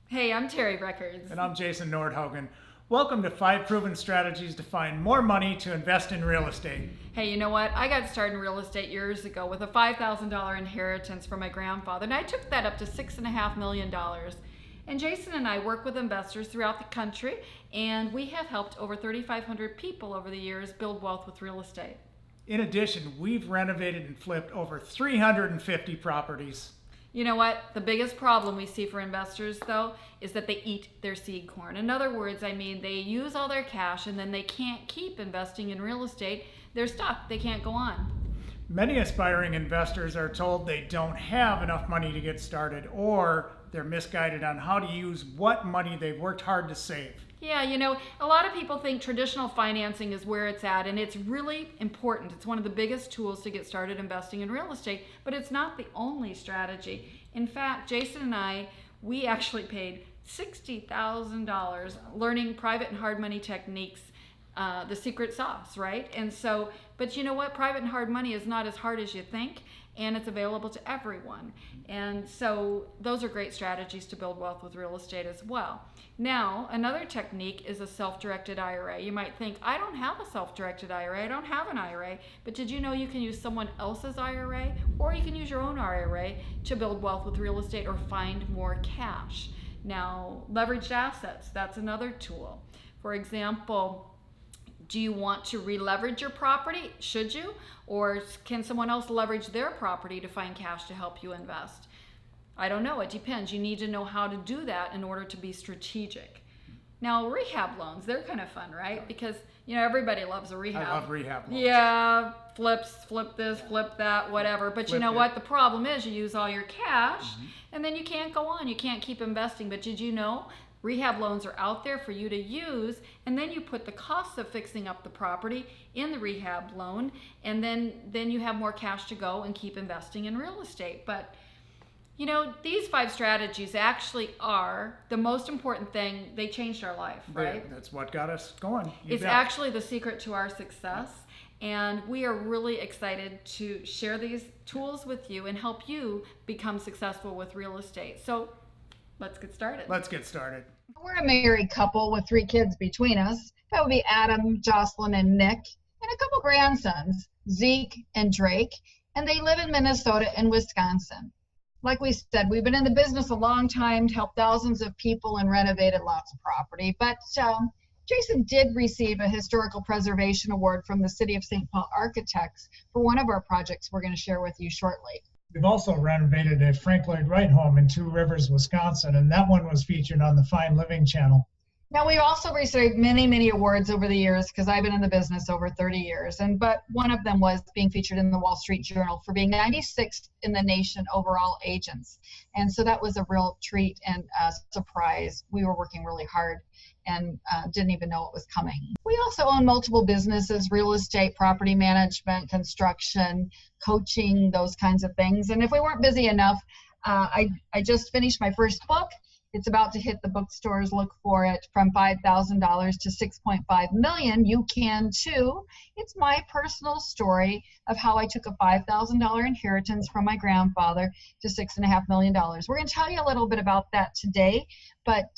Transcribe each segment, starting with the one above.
Hey, I'm Terry Records. And I'm Jason Nordhogen. Welcome to 5 Proven Strategies to Find More Money to Invest in Real Estate. Hey, you know what? I got started in real estate years ago with a $5,000 inheritance from my grandfather, and I took that up to $6.5 million. And Jason and I work with investors throughout the country, and we have helped over 3,500 people over the years build wealth with real estate. In addition, we've renovated and flipped over 350 properties. You know what? The biggest problem we see for investors, though, is that they eat their seed corn. In other words, they use all their cash and then they can't keep investing in real estate. They're stuck. They can't go on. Many aspiring investors are told they don't have enough money to get started, or they're misguided on how to use what money they've worked hard to save. Yeah, a lot of people think traditional financing is where it's at, and it's really important. It's one of the biggest tools to get started investing in real estate, but it's not the only strategy. In fact, Jason and I, we actually paid $60,000 learning private and hard money techniques, the secret sauce, right? And so, but you know what? Private and hard money is not as hard as you think, and it's available to everyone. And so those are great strategies to build wealth with real estate as well. Now, another technique is a self-directed IRA. You might think, I don't have a self-directed IRA, I don't have an IRA, but did you know you can use someone else's IRA, or you can use your own IRA to build wealth with real estate or find more cash? Now, leveraged assets, that's another tool. For example, do you want to re-leverage your property? Should you? Or can someone else leverage their property to find cash to help you invest? I don't know. It depends. You need to know how to do that in order to be strategic. Now, rehab loans, they're kind of fun, right? Because, everybody loves a rehab. I love rehab loans. Yeah, flip this, flip that, whatever. But you know what? The problem is you use all your cash, and then you can't go on. You can't keep investing. But did you know rehab loans are out there for you to use, and then you put the cost of fixing up the property in the rehab loan, and then you have more cash to go and keep investing in real estate. But these 5 strategies actually are the most important thing. They changed our life, right? Yeah, that's what got us going. It's actually the secret to our success. And we are really excited to share these tools with you and help you become successful with real estate. So let's get started. We're a married couple with 3 kids between us. That would be Adam, Jocelyn, and Nick, and a couple grandsons, Zeke and Drake, and they live in Minnesota and Wisconsin. Like we said, we've been in the business a long time to help thousands of people and renovated lots of property. But Jason did receive a historical preservation award from the City of St. Paul Architects for one of our projects we're going to share with you shortly. We've also renovated a Frank Lloyd Wright home in Two Rivers, Wisconsin, and that one was featured on the Fine Living channel. Now, we've also received many, many awards over the years because I've been in the business over 30 years. But one of them was being featured in the Wall Street Journal for being 96th in the nation overall agents. And so that was a real treat and a surprise. We were working really hard and didn't even know it was coming. We also own multiple businesses: real estate, property management, construction, coaching, those kinds of things. And if we weren't busy enough, I just finished my first book. It's about to hit the bookstores. Look for it. From $5,000 to $6.5 million. You can too. It's my personal story of how I took a $5,000 inheritance from my grandfather to $6.5 million. We're going to tell you a little bit about that today, but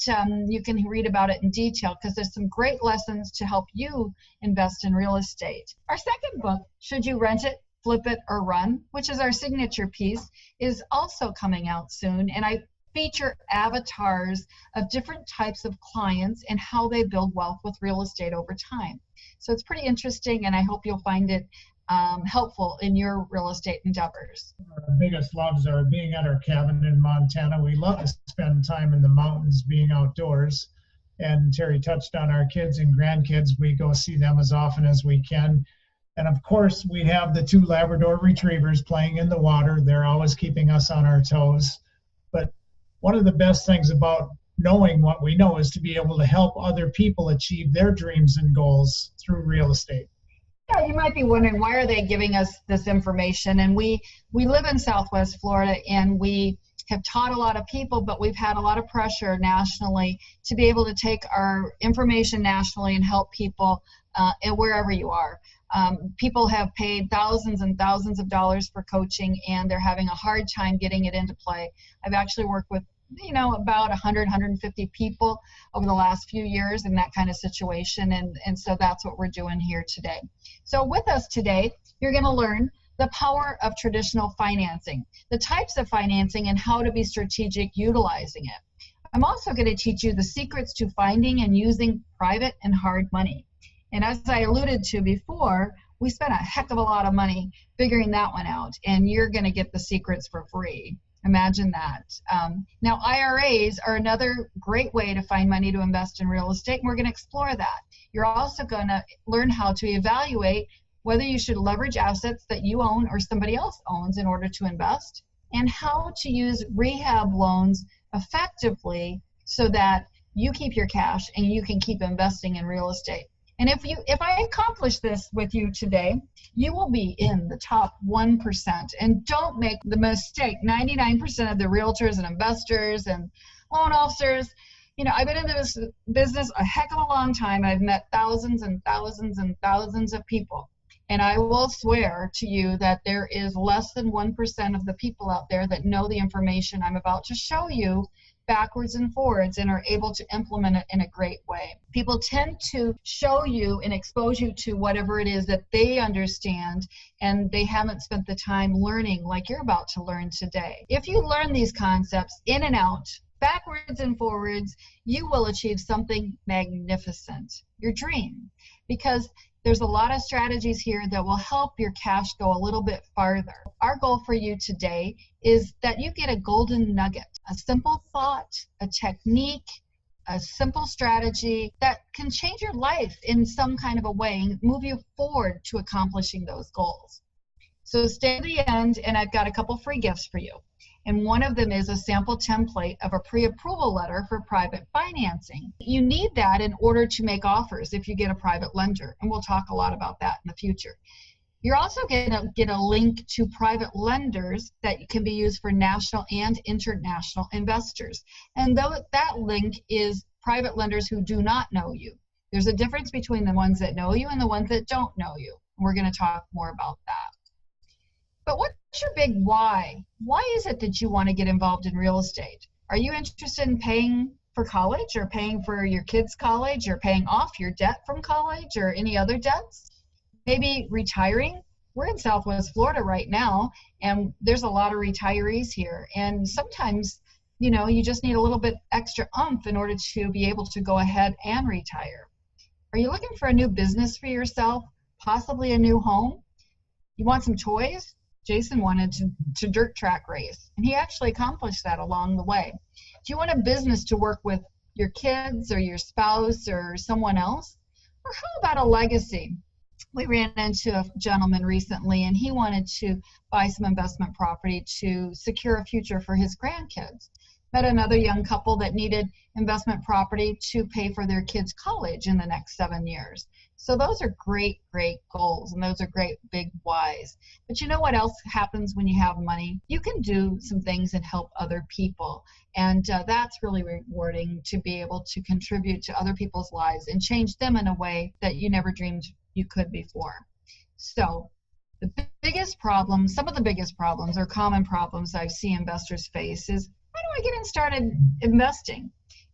you can read about it in detail because there's some great lessons to help you invest in real estate. Our second book, Should You Rent It, Flip It, or Run, which is our signature piece, is also coming out soon, and I feature avatars of different types of clients and how they build wealth with real estate over time. So it's pretty interesting, and I hope you'll find it helpful in your real estate endeavors. Our biggest loves are being at our cabin in Montana. We love to spend time in the mountains, being outdoors. And Terry touched on our kids and grandkids. We go see them as often as we can. And of course, we have the 2 Labrador retrievers playing in the water. They're always keeping us on our toes. But one of the best things about knowing what we know is to be able to help other people achieve their dreams and goals through real estate. Yeah, you might be wondering, why are they giving us this information? And we live in Southwest Florida, and we have taught a lot of people, but we've had a lot of pressure nationally to be able to take our information nationally and help people wherever you are. People have paid thousands and thousands of dollars for coaching, and they're having a hard time getting it into play. I've actually worked with about 100, 150 people over the last few years in that kind of situation. And so that's what we're doing here today. So with us today, you're going to learn the power of traditional financing, the types of financing, and how to be strategic utilizing it. I'm also going to teach you the secrets to finding and using private and hard money. And as I alluded to before, we spent a heck of a lot of money figuring that one out, and you're going to get the secrets for free. Imagine that. Now, IRAs are another great way to find money to invest in real estate, and we're going to explore that. You're also going to learn how to evaluate whether you should leverage assets that you own or somebody else owns in order to invest, and how to use rehab loans effectively so that you keep your cash and you can keep investing in real estate. And if I accomplish this with you today, you will be in the top 1%. And don't make the mistake. 99% of the realtors and investors and loan officers, I've been in this business a heck of a long time. I've met thousands and thousands and thousands of people. And I will swear to you that there is less than 1% of the people out there that know the information I'm about to show you backwards and forwards and are able to implement it in a great way. People tend to show you and expose you to whatever it is that they understand, and they haven't spent the time learning like you're about to learn today. If you learn these concepts in and out, backwards and forwards, you will achieve something magnificent, your dream, because there's a lot of strategies here that will help your cash go a little bit farther. Our goal for you today is that you get a golden nugget, a simple thought, a technique, a simple strategy that can change your life in some kind of a way and move you forward to accomplishing those goals. So stay to the end, and I've got a couple free gifts for you. And one of them is a sample template of a pre-approval letter for private financing. You need that in order to make offers if you get a private lender, and we'll talk a lot about that in the future. You're also going to get a link to private lenders that can be used for national and international investors. And that link is private lenders who do not know you. There's a difference between the ones that know you and the ones that don't know you. We're going to talk more about that. But what's your big why? Why is it that you want to get involved in real estate? Are you interested in paying for college, or paying for your kids' college, or paying off your debt from college, or any other debts? Maybe retiring? We're in Southwest Florida right now, and there's a lot of retirees here. And sometimes, you just need a little bit extra oomph in order to be able to go ahead and retire. Are you looking for a new business for yourself? Possibly a new home? You want some toys? Jason wanted to dirt track race, and he actually accomplished that along the way. Do you want a business to work with your kids or your spouse or someone else? Or how about a legacy? We ran into a gentleman recently, and he wanted to buy some investment property to secure a future for his grandkids. Met another young couple that needed investment property to pay for their kids' college in the next 7 years. So those are great, great goals, and those are great big whys. But you know what else happens when you have money? You can do some things and help other people. And that's really rewarding, to be able to contribute to other people's lives and change them in a way that you never dreamed you could before. So the biggest problem, some of the biggest problems, or common problems I see investors face is, how do I get started investing?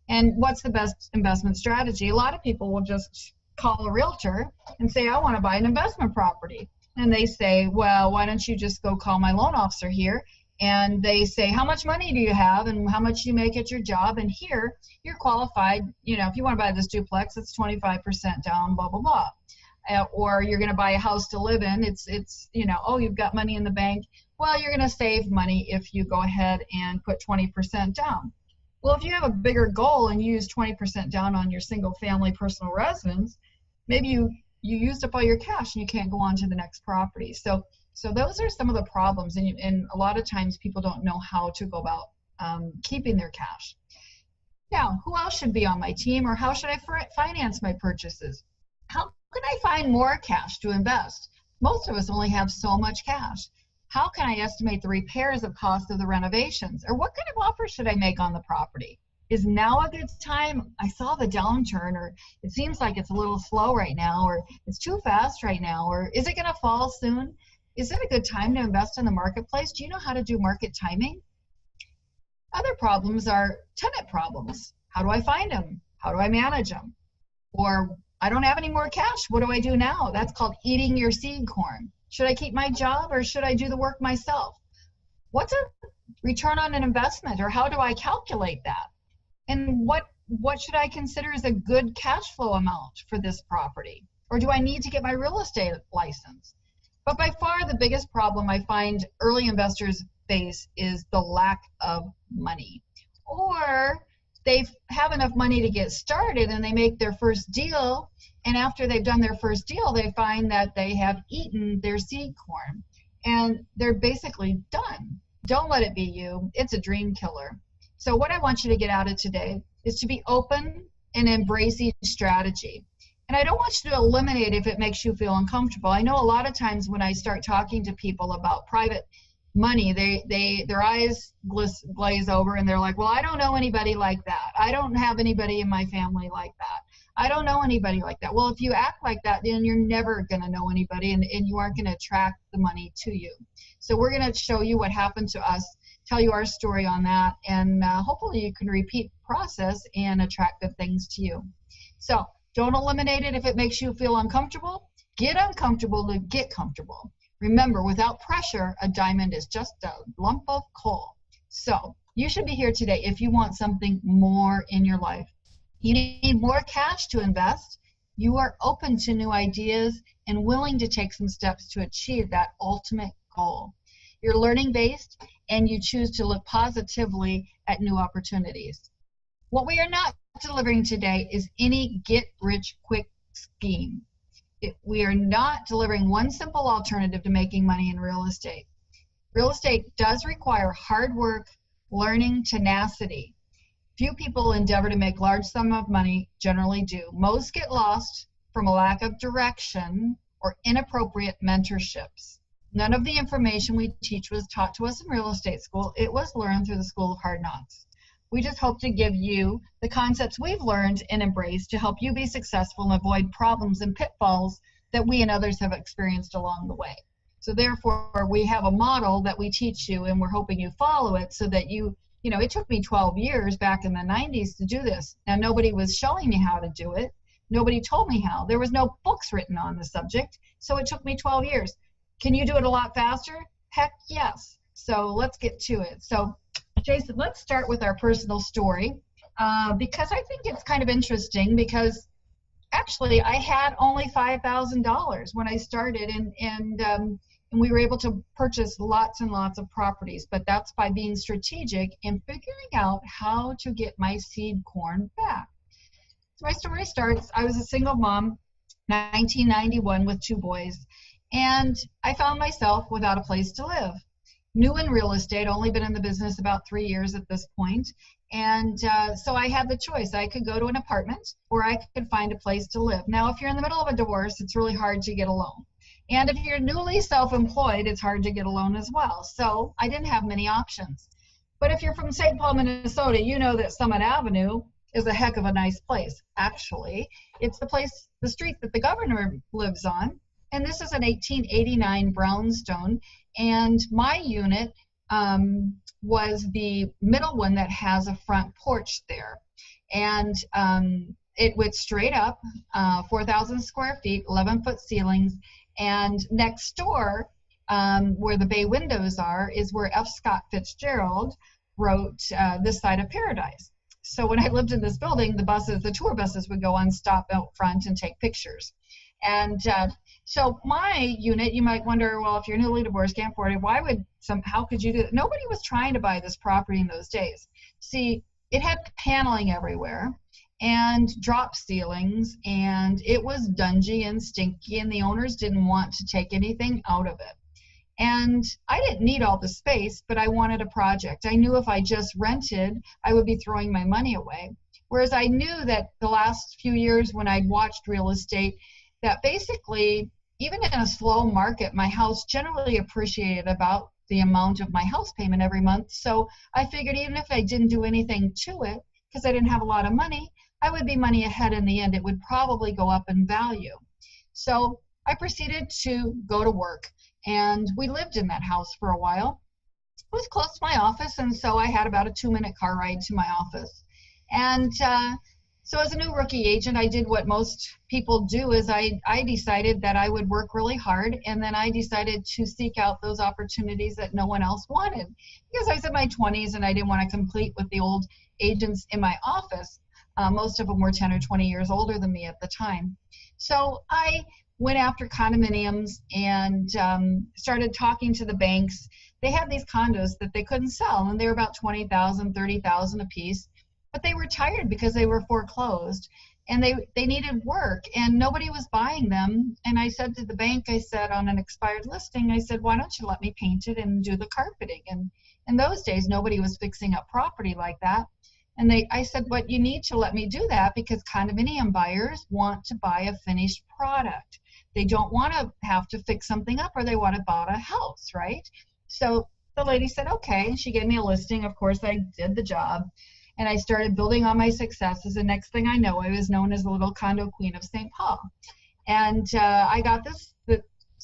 And what's the best investment strategy? A lot of people will just call a realtor and say, I want to buy an investment property. And they say, well, why don't you just go call my loan officer here? And they say, how much money do you have and how much you make at your job? And here, you're qualified. If you want to buy this duplex, it's 25% down, blah, blah, blah. Or you're going to buy a house to live in. It's oh, you've got money in the bank. Well, you're going to save money if you go ahead and put 20% down. Well, if you have a bigger goal and you use 20% down on your single family personal residence, maybe you used up all your cash and you can't go on to the next property. So those are some of the problems, and a lot of times people don't know how to go about keeping their cash. Now, who else should be on my team, or how should I finance my purchases? How can I find more cash to invest? Most of us only have so much cash. How can I estimate the repairs of cost of the renovations? Or what kind of offer should I make on the property? Is now a good time? I saw the downturn, or it seems like it's a little slow right now, or it's too fast right now, or is it going to fall soon? Is it a good time to invest in the marketplace? Do you know how to do market timing? Other problems are tenant problems. How do I find them? How do I manage them? Or I don't have any more cash. What do I do now? That's called eating your seed corn. Should I keep my job or should I do the work myself? What's a return on an investment, or how do I calculate that? And what should I consider as a good cash flow amount for this property? Or do I need to get my real estate license? But by far the biggest problem I find early investors face is the lack of money. Or they have enough money to get started and they make their first deal, and after they've done their first deal, they find that they have eaten their seed corn and they're basically done. Don't let it be you. It's a dream killer. So what I want you to get out of today is to be open and embrace each strategy. And I don't want you to eliminate if it makes you feel uncomfortable. I know a lot of times when I start talking to people about private money, their eyes glaze over and they're like, well, I don't know anybody like that. I don't have anybody in my family like that. I don't know anybody like that. Well, if you act like that, then you're never going to know anybody, and you aren't going to attract the money to you. So we're going to show you what happened to us, tell you our story on that, and hopefully you can repeat the process and attract good things to you. So don't eliminate it if it makes you feel uncomfortable. Get uncomfortable to get comfortable. Remember, without pressure, a diamond is just a lump of coal. So you should be here today if you want something more in your life. You need more cash to invest. You are open to new ideas and willing to take some steps to achieve that ultimate goal. You're learning based and you choose to look positively at new opportunities. What we are not delivering today is any get-rich-quick scheme. We are not delivering one simple alternative to making money in real estate. Real estate does require hard work, learning, tenacity. Few people endeavor to make large sums of money, generally do. Most get lost from a lack of direction or inappropriate mentorships. None of the information we teach was taught to us in real estate school. It was learned through the School of Hard Knocks. We just hope to give you the concepts we've learned and embraced to help you be successful and avoid problems and pitfalls that we and others have experienced along the way. So therefore, we have a model that we teach you, and we're hoping you follow it so that you know, it took me 12 years back in the 90s to do this. Now, nobody was showing me how to do it. Nobody told me how. There was no books written on the subject, so it took me 12 years. Can you do it a lot faster? Heck yes. So let's get to it. So Jason, let's start with our personal story because I think it's kind of interesting, because actually I had only $5,000 when I started, and we were able to purchase lots and lots of properties, but that's by being strategic and figuring out how to get my seed corn back. So my story starts, I was a single mom, 1991, with 2 boys, and I found myself without a place to live. New in real estate, only been in the business about 3 years at this point, and so I had the choice. I could go to an apartment or I could find a place to live. Now, if you're in the middle of a divorce, it's really hard to get a loan. And if you're newly self-employed, it's hard to get a loan as well. So I didn't have many options. But if you're from St. Paul, Minnesota, you know that Summit Avenue is a heck of a nice place. Actually, it's the street that the governor lives on. And this is an 1889 brownstone. And my unit was the middle one that has a front porch there. And it went straight up, 4,000 square feet, 11-foot ceilings. And next door, where the bay windows are, is where F. Scott Fitzgerald wrote This Side of Paradise. So when I lived in this building, the tour buses would go on, stop out front and take pictures. And so my unit, you might wonder, well, if you're newly divorced, can't afford it, how could you do it? Nobody was trying to buy this property in those days. See, it had paneling everywhere and drop ceilings, and it was dungy and stinky, and the owners didn't want to take anything out of it. And I didn't need all the space, but I wanted a project. I knew if I just rented, I would be throwing my money away. Whereas I knew that the last few years when I'd watched real estate, that basically, even in a slow market, my house generally appreciated about the amount of my house payment every month. So I figured even if I didn't do anything to it, because I didn't have a lot of money, I would be money ahead in the end. It would probably go up in value. So I proceeded to go to work, and we lived in that house for a while. was close to my office, and so I had about a 2-minute car ride to my office. And so as a new rookie agent, I did what most people do, is I decided that I would work really hard, and then I decided to seek out those opportunities that no one else wanted. Because I was in my 20s and I didn't want to compete with the old agents in my office. Most of them were 10 or 20 years older than me at the time. So I went after condominiums and started talking to the banks. They had these condos that they couldn't sell, and they were about $20,000, $30,000 a piece. But they were tired because they were foreclosed, and they needed work, and nobody was buying them. And I said to the bank, I said, on an expired listing, I said, why don't you let me paint it and do the carpeting? And in those days, nobody was fixing up property like that. And I said, but you need to let me do that because condominium buyers want to buy a finished product. They don't want to have to fix something up, or they want to buy a house, right? So the lady said, okay. She gave me a listing. Of course, I did the job. And I started building on my successes. And next thing I know, I was known as the little condo queen of St. Paul. And I got this,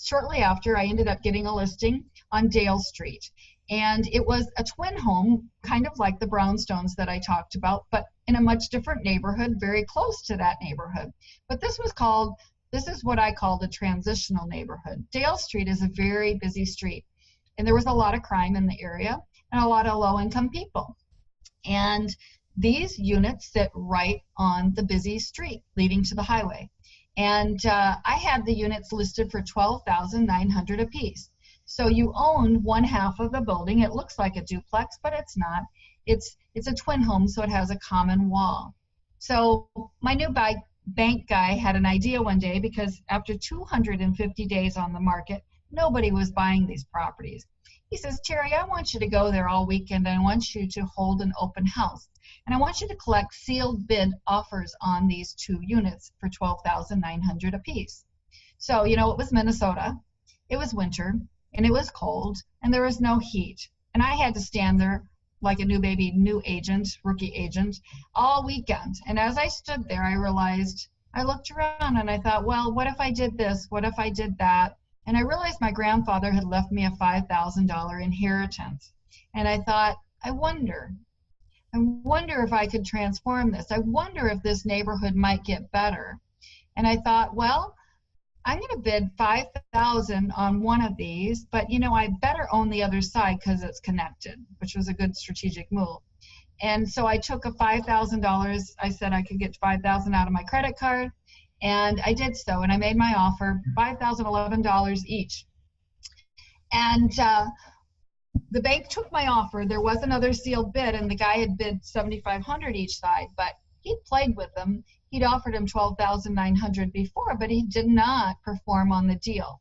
shortly after, I ended up getting a listing on Dale Street. And it was a twin home, kind of like the brownstones that I talked about, but in a much different neighborhood, very close to that neighborhood. But this is what I call the transitional neighborhood. Dale Street is a very busy street. And there was a lot of crime in the area and a lot of low-income people. And these units sit right on the busy street leading to the highway. And I had the units listed for $12,900 a piece. So you own one half of the building. It looks like a duplex, but it's not. It's a twin home, so it has a common wall. So my new bank guy had an idea one day, because after 250 days on the market, nobody was buying these properties. He says, Terry, I want you to go there all weekend. I want you to hold an open house. And I want you to collect sealed bid offers on these 2 units for $12,900 a piece. So, it was Minnesota. It was winter, and it was cold, and there was no heat. And I had to stand there like a rookie agent, all weekend. And as I stood there, I looked around and I thought, well, what if I did this? What if I did that? And I realized my grandfather had left me a $5,000 inheritance. And I thought, I wonder if I could transform this. I wonder if this neighborhood might get better. And I thought, well, I'm going to bid $5,000 on one of these, but I better own the other side because it's connected, which was a good strategic move. And so I took a $5,000. I said I could get $5,000 out of my credit card. And I did so, and I made my offer, $5,011 each. And the bank took my offer. There was another sealed bid, and the guy had bid $7,500 each side, but he'd played with them. He'd offered him $12,900 before, but he did not perform on the deal.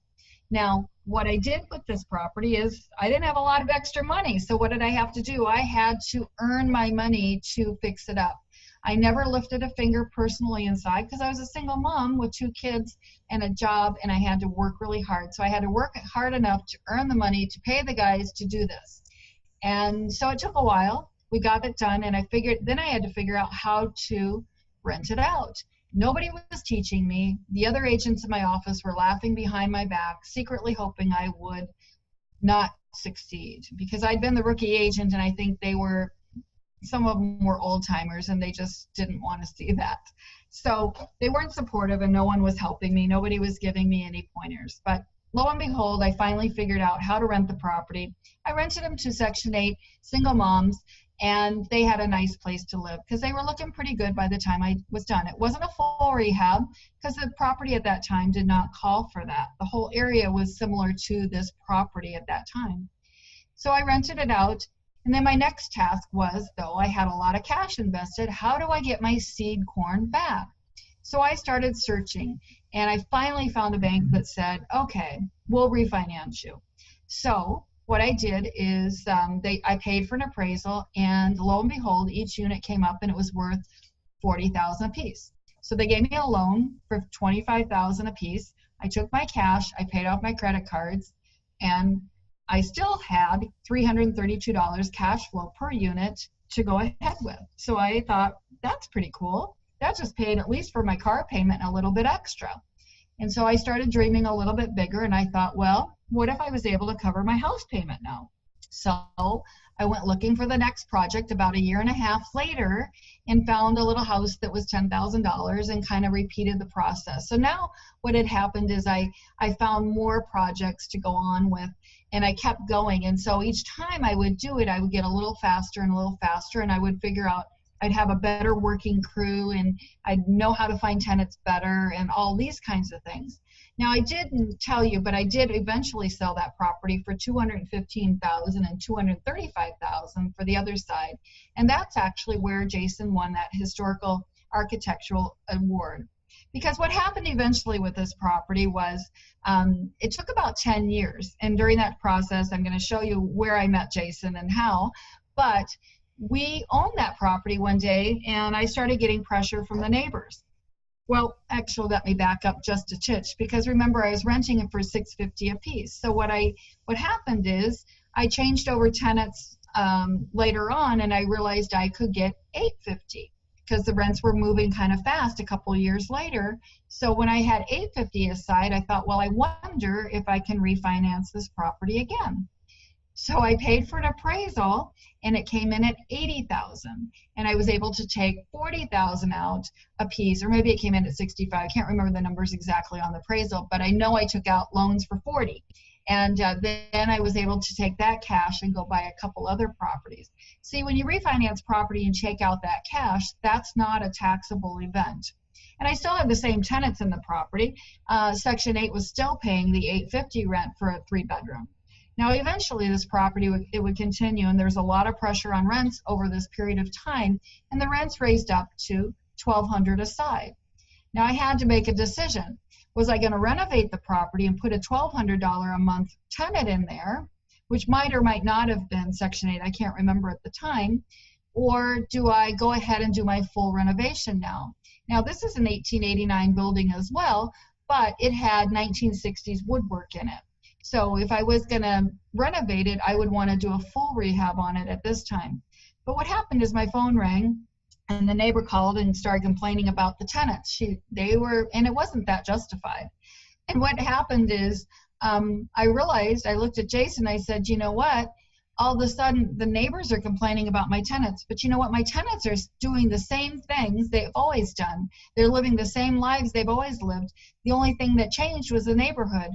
Now, what I did with this property is I didn't have a lot of extra money, so what did I have to do? I had to earn my money to fix it up. I never lifted a finger personally inside because I was a single mom with 2 kids and a job, and I had to work really hard. So I had to work hard enough to earn the money to pay the guys to do this. And so it took a while. We got it done, and then I had to figure out how to rent it out. Nobody was teaching me. The other agents in my office were laughing behind my back, secretly hoping I would not succeed, because I'd been the rookie agent, and I think some of them were old timers, and they just didn't want to see that. So they weren't supportive, and no one was helping me. Nobody was giving me any pointers. But lo and behold, I finally figured out how to rent the property. I rented them to Section 8 single moms, and they had a nice place to live because they were looking pretty good by the time I was done. It wasn't a full rehab because the property at that time did not call for that. The whole area was similar to this property at that time. So I rented it out. And then my next task was, though I had a lot of cash invested, how do I get my seed corn back? So I started searching, and I finally found a bank that said, okay, we'll refinance you. So what I did is I paid for an appraisal, and lo and behold, each unit came up and it was worth $40,000 a piece. So they gave me a loan for $25,000 a piece. I took my cash, I paid off my credit cards, and I still had $332 cash flow per unit to go ahead with. So I thought, that's pretty cool. That just paid at least for my car payment a little bit extra. And so I started dreaming a little bit bigger, and I thought, well, what if I was able to cover my house payment now? So I went looking for the next project about a year and a half later and found a little house that was $10,000 and kind of repeated the process. So now what had happened is I found more projects to go on with, and I kept going. And so each time I would do it, I would get a little faster and a little faster, and I would figure out I'd have a better working crew and I'd know how to find tenants better and all these kinds of things. Now, I didn't tell you, but I did eventually sell that property for $215,000 and $235,000 for the other side. And that's actually where Jason won that historical architectural award. Because what happened eventually with this property was it took about 10 years. And during that process, I'm going to show you where I met Jason and how. But we owned that property one day, and I started getting pressure from the neighbors. Well, actually, let me back up just a titch, because remember, I was renting it for $650 a piece. So what happened is I changed over tenants later on, and I realized I could get $850 because the rents were moving kind of fast a couple of years later. So when I had $850 aside, I thought, well, I wonder if I can refinance this property again. So I paid for an appraisal, and it came in at $80,000, and I was able to take $40,000 out a piece, or maybe it came in at $65,000. I can't remember the numbers exactly on the appraisal, but I know I took out loans for $40,000, and then I was able to take that cash and go buy a couple other properties. See, when you refinance property and take out that cash, that's not a taxable event. And I still have the same tenants in the property. Section 8 was still paying the $850 rent for a 3-bedroom. Now, eventually, this property would continue, and there's a lot of pressure on rents over this period of time, and the rents raised up to $1,200 a side. Now, I had to make a decision. Was I going to renovate the property and put a $1,200 a month tenant in there, which might or might not have been Section 8, I can't remember at the time, or do I go ahead and do my full renovation now? Now, this is an 1889 building as well, but it had 1960s woodwork in it. So if I was going to renovate it, I would want to do a full rehab on it at this time. But what happened is my phone rang, and the neighbor called and started complaining about the tenants. And it wasn't that justified. And what happened is I realized, I looked at Jason, I said, you know what? All of a sudden, the neighbors are complaining about my tenants. But you know what? My tenants are doing the same things they've always done. They're living the same lives they've always lived. The only thing that changed was the neighborhood.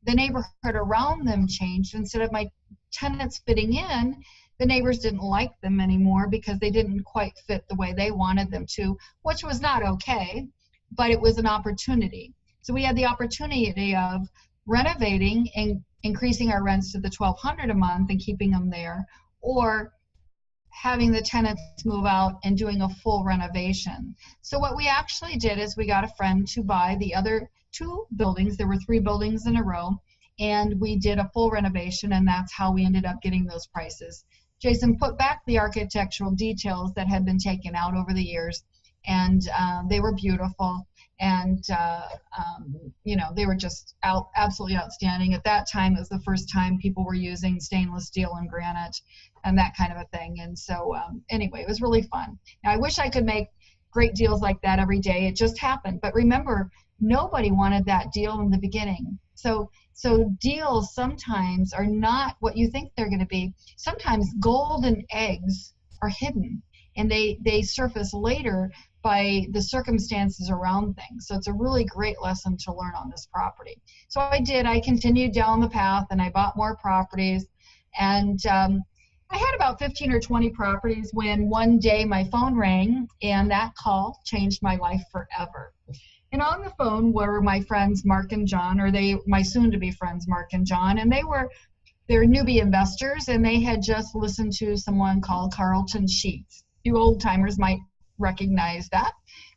The neighborhood around them changed. Instead of my tenants fitting in, the neighbors didn't like them anymore because they didn't quite fit the way they wanted them to, which was not okay, but it was an opportunity. So we had the opportunity of renovating and increasing our rents to the $1,200 a month and keeping them there, or having the tenants move out and doing a full renovation. So what we actually did is we got a friend to buy the other 2 buildings. There were 3 buildings in a row, and we did a full renovation, and that's how we ended up getting those prices. Jason put back the architectural details that had been taken out over the years, and they were beautiful, and they were just absolutely outstanding. At that time, it was the first time people were using stainless steel and granite and that kind of a thing. And so anyway, it was really fun. Now, I wish I could make great deals like that every day. It just happened. But remember, nobody wanted that deal in the beginning. So deals sometimes are not what you think they're going to be. Sometimes golden eggs are hidden, and they surface later by the circumstances around things. So it's a really great lesson to learn on this property. So I continued down the path, and I bought more properties, and I had about 15 or 20 properties when one day my phone rang, and that call changed my life forever. And on the phone were my friends Mark and John, or my soon-to-be friends Mark and John, and they're newbie investors, and they had just listened to someone called Carlton Sheets. You old-timers might recognize that.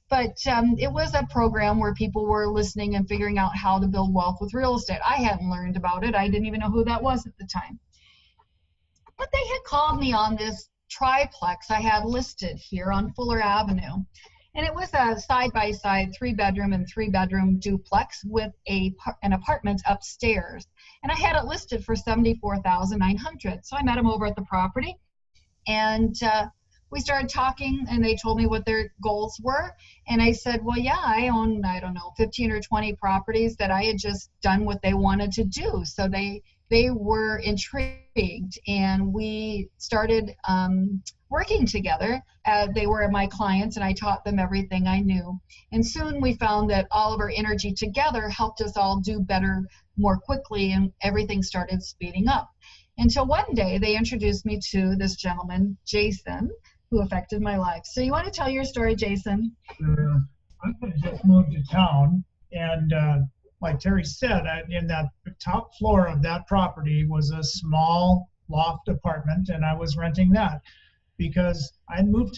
But it was a program where people were listening and figuring out how to build wealth with real estate. I hadn't learned about it. I didn't even know who that was at the time. But they had called me on this triplex I had listed here on Fuller Avenue. And it was a side-by-side 3-bedroom and 3-bedroom duplex with an apartment upstairs. And I had it listed for $74,900. So I met them over at the property, and we started talking, and they told me what their goals were. And I said, well, yeah, I own, 15 or 20 properties that I had just done what they wanted to do. So they they were intrigued, and we started working together. They were my clients, and I taught them everything I knew. And soon we found that all of our energy together helped us all do better more quickly, and everything started speeding up. Until one day they introduced me to this gentleman, Jason, who affected my life. So you want to tell your story, Jason? I had just moved to town, and like Terry said, in that top floor of that property was a small loft apartment, and I was renting that because I moved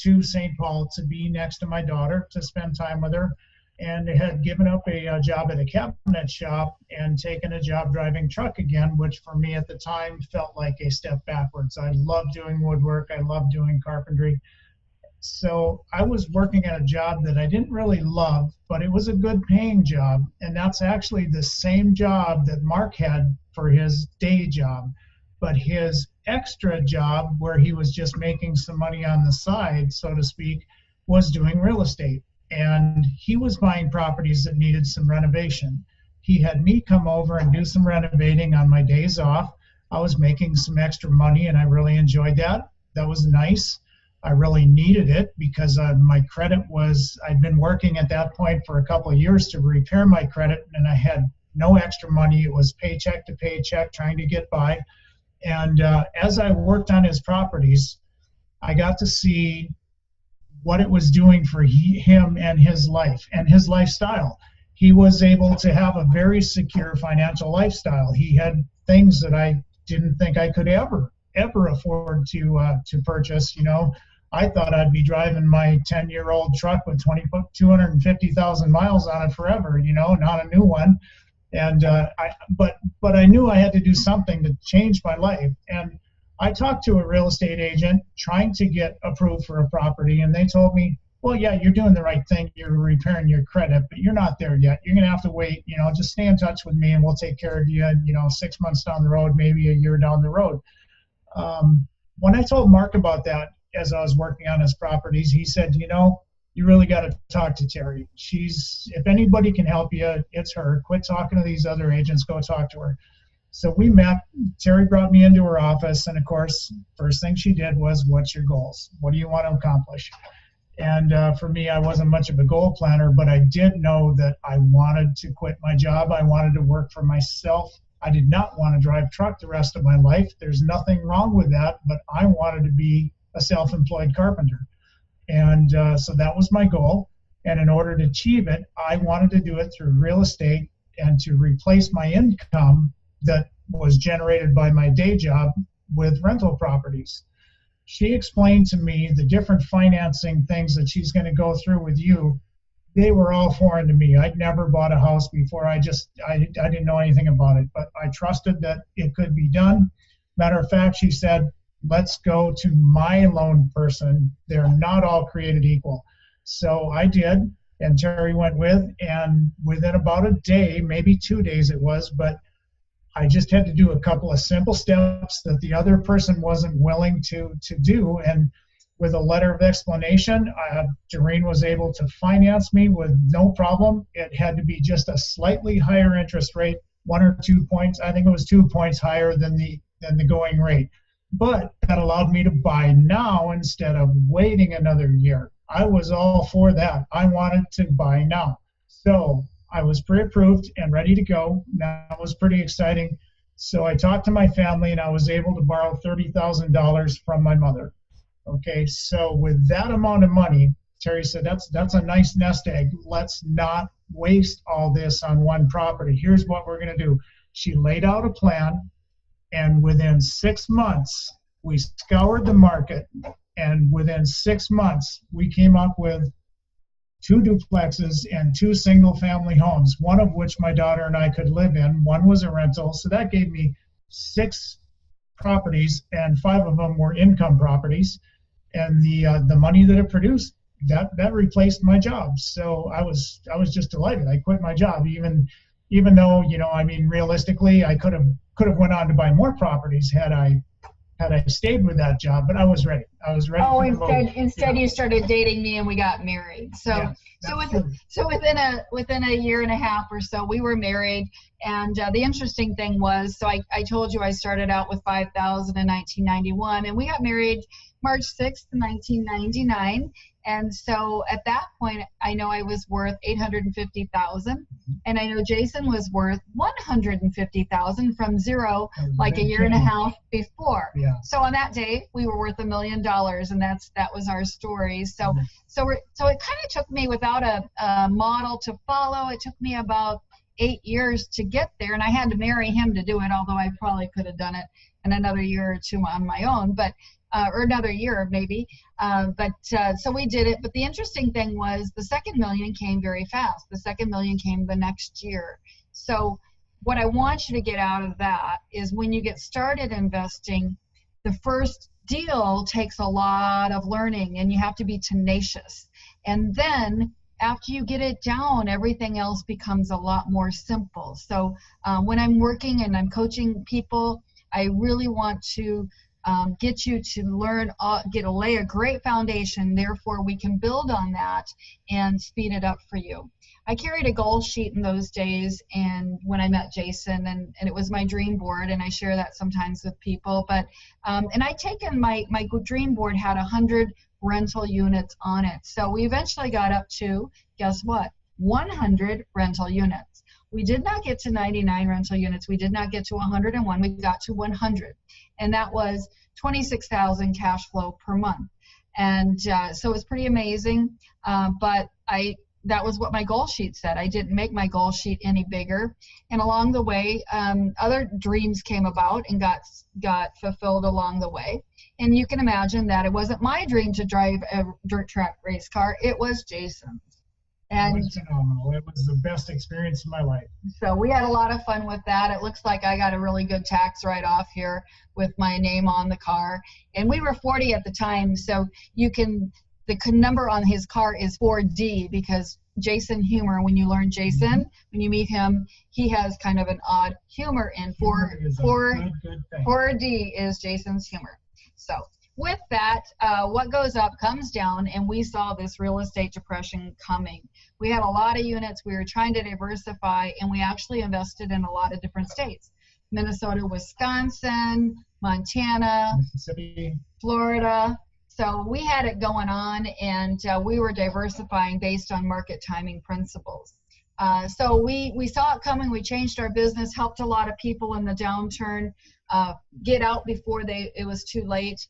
to St. Paul to be next to my daughter, to spend time with her, and had given up a job at a cabinet shop and taken a job driving truck again, which for me at the time felt like a step backwards. I loved doing woodwork. I loved doing carpentry. So I was working at a job that I didn't really love, but it was a good paying job. And that's actually the same job that Mark had for his day job. But his extra job, where he was just making some money on the side, so to speak, was doing real estate. And he was buying properties that needed some renovation. He had me come over and do some renovating on my days off. I was making some extra money, and I really enjoyed that. That was nice. I really needed it because my credit I'd been working at that point for a couple of years to repair my credit, and I had no extra money. It was paycheck to paycheck, trying to get by. And as I worked on his properties, I got to see what it was doing for him and his life and his lifestyle. He was able to have a very secure financial lifestyle. He had things that I didn't think I could ever afford to purchase. You know, I thought I'd be driving my 10-year-old truck with 250,000 miles on it forever, you know, not a new one. And but I knew I had to do something to change my life. And I talked to a real estate agent trying to get approved for a property, and they told me, well, yeah, you're doing the right thing. You're repairing your credit, but you're not there yet. You're going to have to wait, you know, just stay in touch with me and we'll take care of you, you know, 6 months down the road, maybe a year down the road. When I told Mark about that, as I was working on his properties, he said, you know, you really got to talk to Terry. If anybody can help you, it's her. Quit talking to these other agents. Go talk to her. So we met. Terry brought me into her office, and of course, first thing she did was, what's your goals? What do you want to accomplish? And for me, I wasn't much of a goal planner, but I did know that I wanted to quit my job. I wanted to work for myself. I did not want to drive truck the rest of my life. There's nothing wrong with that, but I wanted to be a self-employed carpenter. And so that was my goal. And in order to achieve it, I wanted to do it through real estate and to replace my income that was generated by my day job with rental properties. She explained to me the different financing things that she's going to go through with you. They were all foreign to me. I'd never bought a house before. I didn't know anything about it, but I trusted that it could be done. Matter of fact, she said, let's go to my loan person. They're not all created equal. So I did, and Terry went with, and within about a day, maybe 2 days it was, but I just had to do a couple of simple steps that the other person wasn't willing to do. And with a letter of explanation, Doreen was able to finance me with no problem. It had to be just a slightly higher interest rate, 1 or 2 points. I think it was 2 points higher than the going rate. But that allowed me to buy now instead of waiting another year. I was all for that. I wanted to buy now. So I was pre-approved and ready to go. That was pretty exciting. So I talked to my family, and I was able to borrow $30,000 from my mother. Okay, so with that amount of money, Terry said, that's a nice nest egg. Let's not waste all this on one property. Here's what we're going to do. She laid out a plan, and within 6 months, we scoured the market, and within 6 months, we came up with 2 duplexes and 2 single-family homes, one of which my daughter and I could live in. One was a rental, so that gave me 6 properties, and 5 of them were income properties. And the money that it produced, that replaced my job. So I was just delighted. I quit my job, even though, you know, I mean, realistically, I could have went on to buy more properties had I had I stayed with that job, but I was ready. I was ready. Oh, for the move. instead Yeah. you started dating me and we got married. So Yeah, so within a year and a half or so, we were married. And the interesting thing was, so I told you I started out with 5,000 in 1991, and we got married March 6th, 1999. And so at that point, I know I was worth 850,000, and I know Jason was worth 150,000 from zero, like a year and a half before. Yeah. So on that day, we were worth $1 million, and that was our story. So so it kind of took me, without a model to follow, it took me about 8 years to get there, and I had to marry him to do it. Although I probably could have done it in another year or two on my own, but or another year maybe. So we did it. But the interesting thing was, the second million came very fast. The second million came the next year. So what I want you to get out of that is, when you get started investing, the first deal takes a lot of learning, and you have to be tenacious. And then after you get it down, everything else becomes a lot more simple. So when I'm working and I'm coaching people, I really want to get you to learn, lay a great foundation. Therefore, we can build on that and speed it up for you. I carried a goal sheet in those days, and when I met Jason, and it was my dream board, and I share that sometimes with people. But and I taken my dream board had 100 rental units on it. So we eventually got up to, guess what, 100 rental units. We did not get to 99 rental units. We did not get to 101. We got to 100. And that was 26,000 cash flow per month. And so it was pretty amazing. But that was what my goal sheet said. I didn't make my goal sheet any bigger. And along the way, other dreams came about and got fulfilled along the way. And you can imagine that it wasn't my dream to drive a dirt track race car. It was Jason's. And it was phenomenal. It was the best experience of my life. So we had a lot of fun with that. It looks like I got a really good tax write-off here with my name on the car. And we were 40 at the time, so the number on his car is 4D, because Jason humor, when you learn Jason, when you meet him, he has kind of an odd humor, and 4D is Jason's humor. So with that, what goes up comes down, and we saw this real estate depression coming. We had a lot of units. We were trying to diversify, and we actually invested in a lot of different states: Minnesota, Wisconsin, Montana, Mississippi, Florida. So we had it going on, and we were diversifying based on market timing principles. So we saw it coming. We changed our business, helped a lot of people in the downturn get out before it was too late.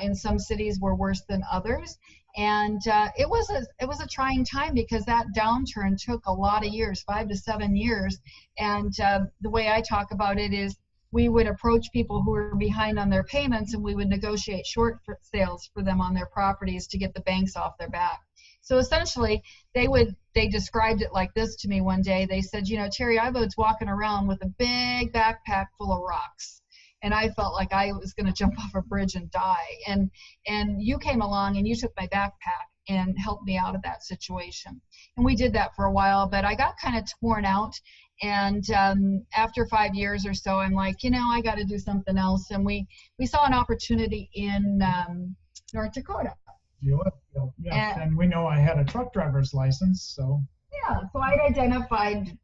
In some cities were worse than others, and it was a trying time, because that downturn took a lot of years, 5 to 7 years. And the way I talk about it is, we would approach people who were behind on their payments, and we would negotiate short sales for them on their properties to get the banks off their back. So essentially, they described it like this to me one day. They said, Terry, I was walking around with a big backpack full of rocks, and I felt like I was going to jump off a bridge and die. And you came along and you took my backpack and helped me out of that situation. And we did that for a while, but I got kind of torn out. And after 5 years or so, I'm like, I got to do something else. And we saw an opportunity in North Dakota. Yeah, and we know I had a truck driver's license, so. Yeah, so I'd identified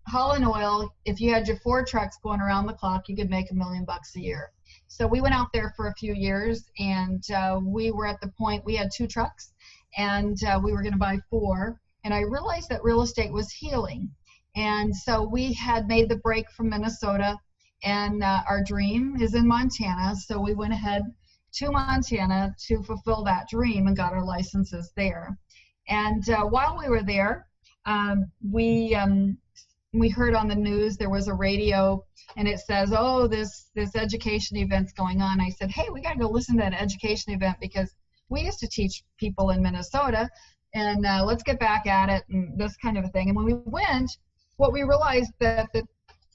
hauling oil. If you had your 4 trucks going around the clock, you could make $1 million a year. So we went out there for a few years, and we were at the point, we had 2 trucks, and we were going to buy 4. And I realized that real estate was healing. And so we had made the break from Minnesota, and our dream is in Montana. So we went ahead to Montana to fulfill that dream and got our licenses there. And while we were there, we heard on the news, there was a radio, and it says, oh, this education event's going on. I said, hey, we got to go listen to that education event, because we used to teach people in Minnesota, and let's get back at it, and this kind of a thing. And when we went, what we realized that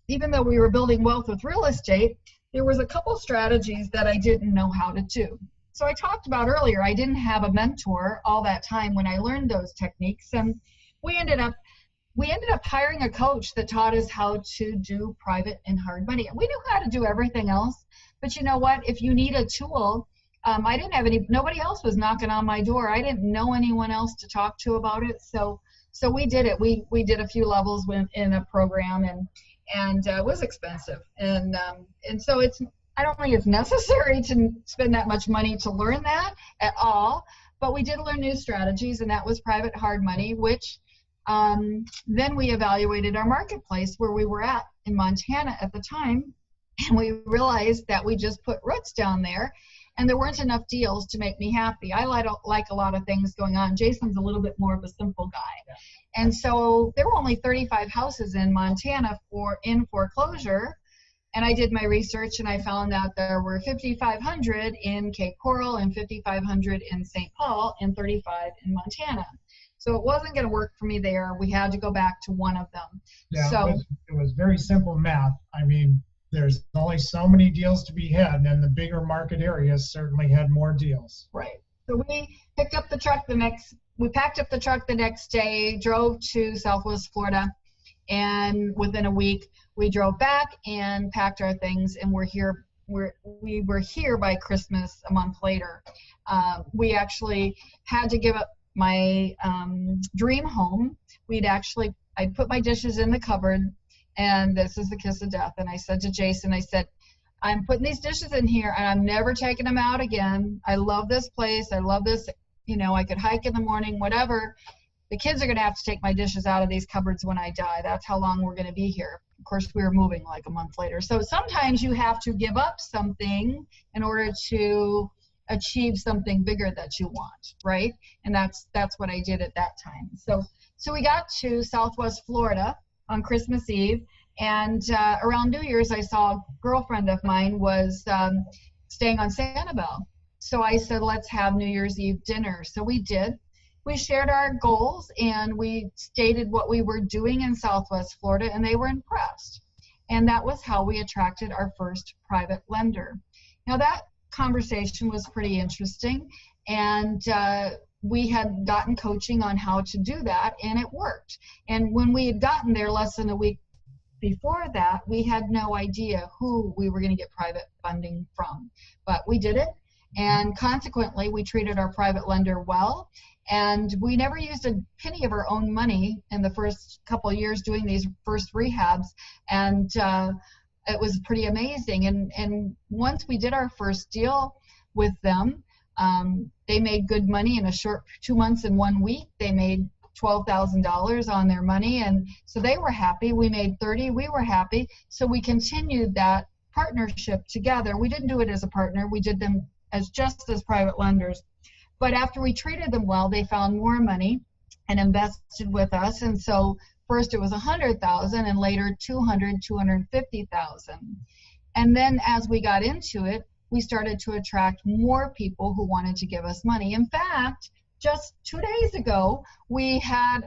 even though we were building wealth with real estate, there was a couple strategies that I didn't know how to do. So I talked about earlier, I didn't have a mentor all that time when I learned those techniques, and we ended up hiring a coach that taught us how to do private and hard money. We knew how to do everything else, But you know what? If you need a tool, I didn't have nobody else was knocking on my door. I didn't know anyone else to talk to about it. So we did it. We did a few levels in a program, and it was expensive. And so I don't think it's necessary to spend that much money to learn that at all. But we did learn new strategies, and that was private hard money, which then we evaluated our marketplace where we were at in Montana at the time, and we realized that we just put roots down there, and there weren't enough deals to make me happy. I like a lot of things going on. Jason's a little bit more of a simple guy. And so there were only 35 houses in Montana in foreclosure. And I did my research, and I found out there were 5,500 in Cape Coral and 5,500 in St. Paul and 35 in Montana. So it wasn't going to work for me there. We had to go back to one of them. Yeah, so it was very simple math. I mean, there's only so many deals to be had, and the bigger market areas certainly had more deals. Right. So we packed up the truck the next day, drove to Southwest Florida, and within a week we drove back and packed our things, and we were here by Christmas a month later. We actually had to give up my dream home. I put my dishes in the cupboard, and this is the kiss of death. And I said to Jason, I'm putting these dishes in here, and I'm never taking them out again. I love this place. I love this. I could hike in the morning, whatever. The kids are going to have to take my dishes out of these cupboards when I die. That's how long we're going to be here. Of course, we were moving like a month later. So sometimes you have to give up something in order to achieve something bigger that you want, right? And that's what I did at that time. So we got to Southwest Florida on Christmas Eve, and around New Year's I saw a girlfriend of mine was staying on Sanibel. So I said, let's have New Year's Eve dinner. So we did. We shared our goals, and we stated what we were doing in Southwest Florida, and they were impressed. And that was how we attracted our first private lender. Now that conversation was pretty interesting, and we had gotten coaching on how to do that, and it worked. And when we had gotten there less than a week before that, we had no idea who we were going to get private funding from, but we did it. And consequently, we treated our private lender well, and we never used a penny of our own money in the first couple of years doing these first rehabs, and it was pretty amazing. And once we did our first deal with them, they made good money in a short 2 months and 1 week. They made $12,000 on their money, and so they were happy. We made 30. We were happy. So we continued that partnership together. We didn't do it as a partner. We did them as private lenders. But after we treated them well, they found more money and invested with us. And so first it was $100,000, and later $250,000. And then as we got into it, we started to attract more people who wanted to give us money. In fact, just 2 days ago, we had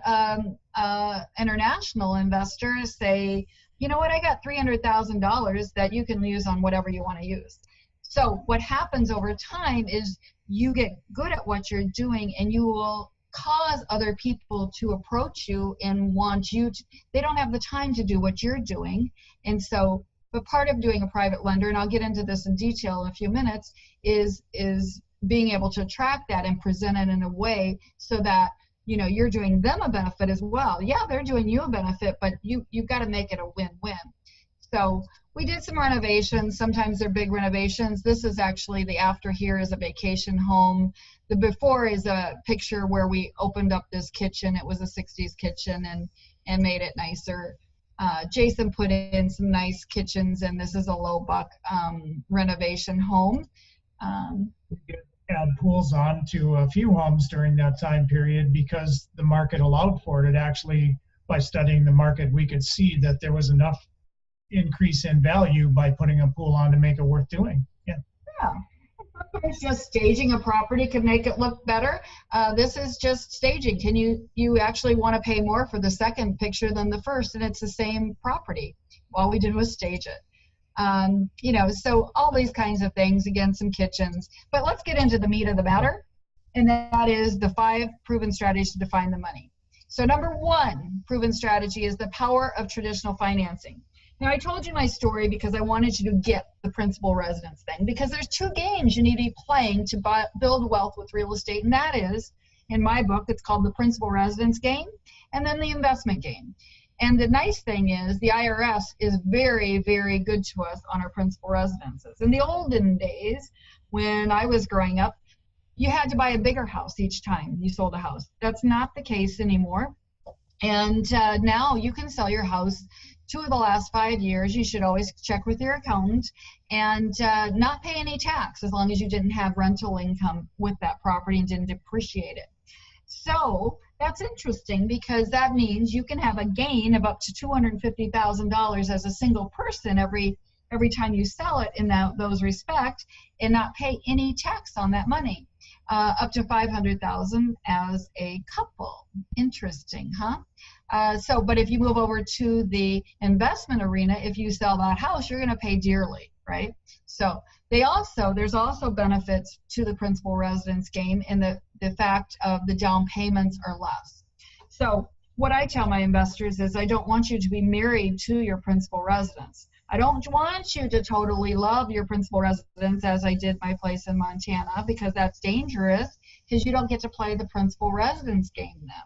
international investors say, you know what, I got $300,000 that you can use on whatever you want to use. So what happens over time is you get good at what you're doing, and you will cause other people to approach you and want you to, they don't have the time to do what you're doing. And so, but part of doing a private lender, and I'll get into this in detail in a few minutes, is being able to attract that and present it in a way so that, you're doing them a benefit as well. Yeah, they're doing you a benefit, but you've got to make it a win-win. So we did some renovations. Sometimes they're big renovations. This is actually the after here is a vacation home. The before is a picture where we opened up this kitchen. It was a 60s kitchen and made it nicer. Jason put in some nice kitchens, and this is a low buck renovation home. We did add pools on to a few homes during that time period because the market allowed for it. It actually, by studying the market, we could see that there was enough increase in value by putting a pool on to make it worth doing. Yeah. Sometimes just staging a property can make it look better. This is just staging. Can you actually want to pay more for the second picture than the first, and it's the same property? All we did was stage it. So all these kinds of things, again, some kitchens. But let's get into the meat of the matter, and that is the 5 proven strategies to define the money. So number 1 proven strategy is the power of traditional financing. Now, I told you my story because I wanted you to get the principal residence thing, because there's two games you need to be playing to build wealth with real estate, and that is, in my book, it's called the principal residence game, and then the investment game. And the nice thing is the IRS is very, very good to us on our principal residences. In the olden days, when I was growing up, you had to buy a bigger house each time you sold a house. That's not the case anymore. And now you can sell your house 2 of the last 5 years. You should always check with your accountant and not pay any tax as long as you didn't have rental income with that property and didn't depreciate it. So that's interesting, because that means you can have a gain of up to $250,000 as a single person every time you sell it in those respects, and not pay any tax on that money. Up to $500,000 as a couple. Interesting, huh? But if you move over to the investment arena, if you sell that house, you're going to pay dearly, right? So there's also benefits to the principal residence game in the fact of the down payments are less. So what I tell my investors is, I don't want you to be married to your principal residence. I don't want you to totally love your principal residence as I did my place in Montana, because that's dangerous, because you don't get to play the principal residence game then,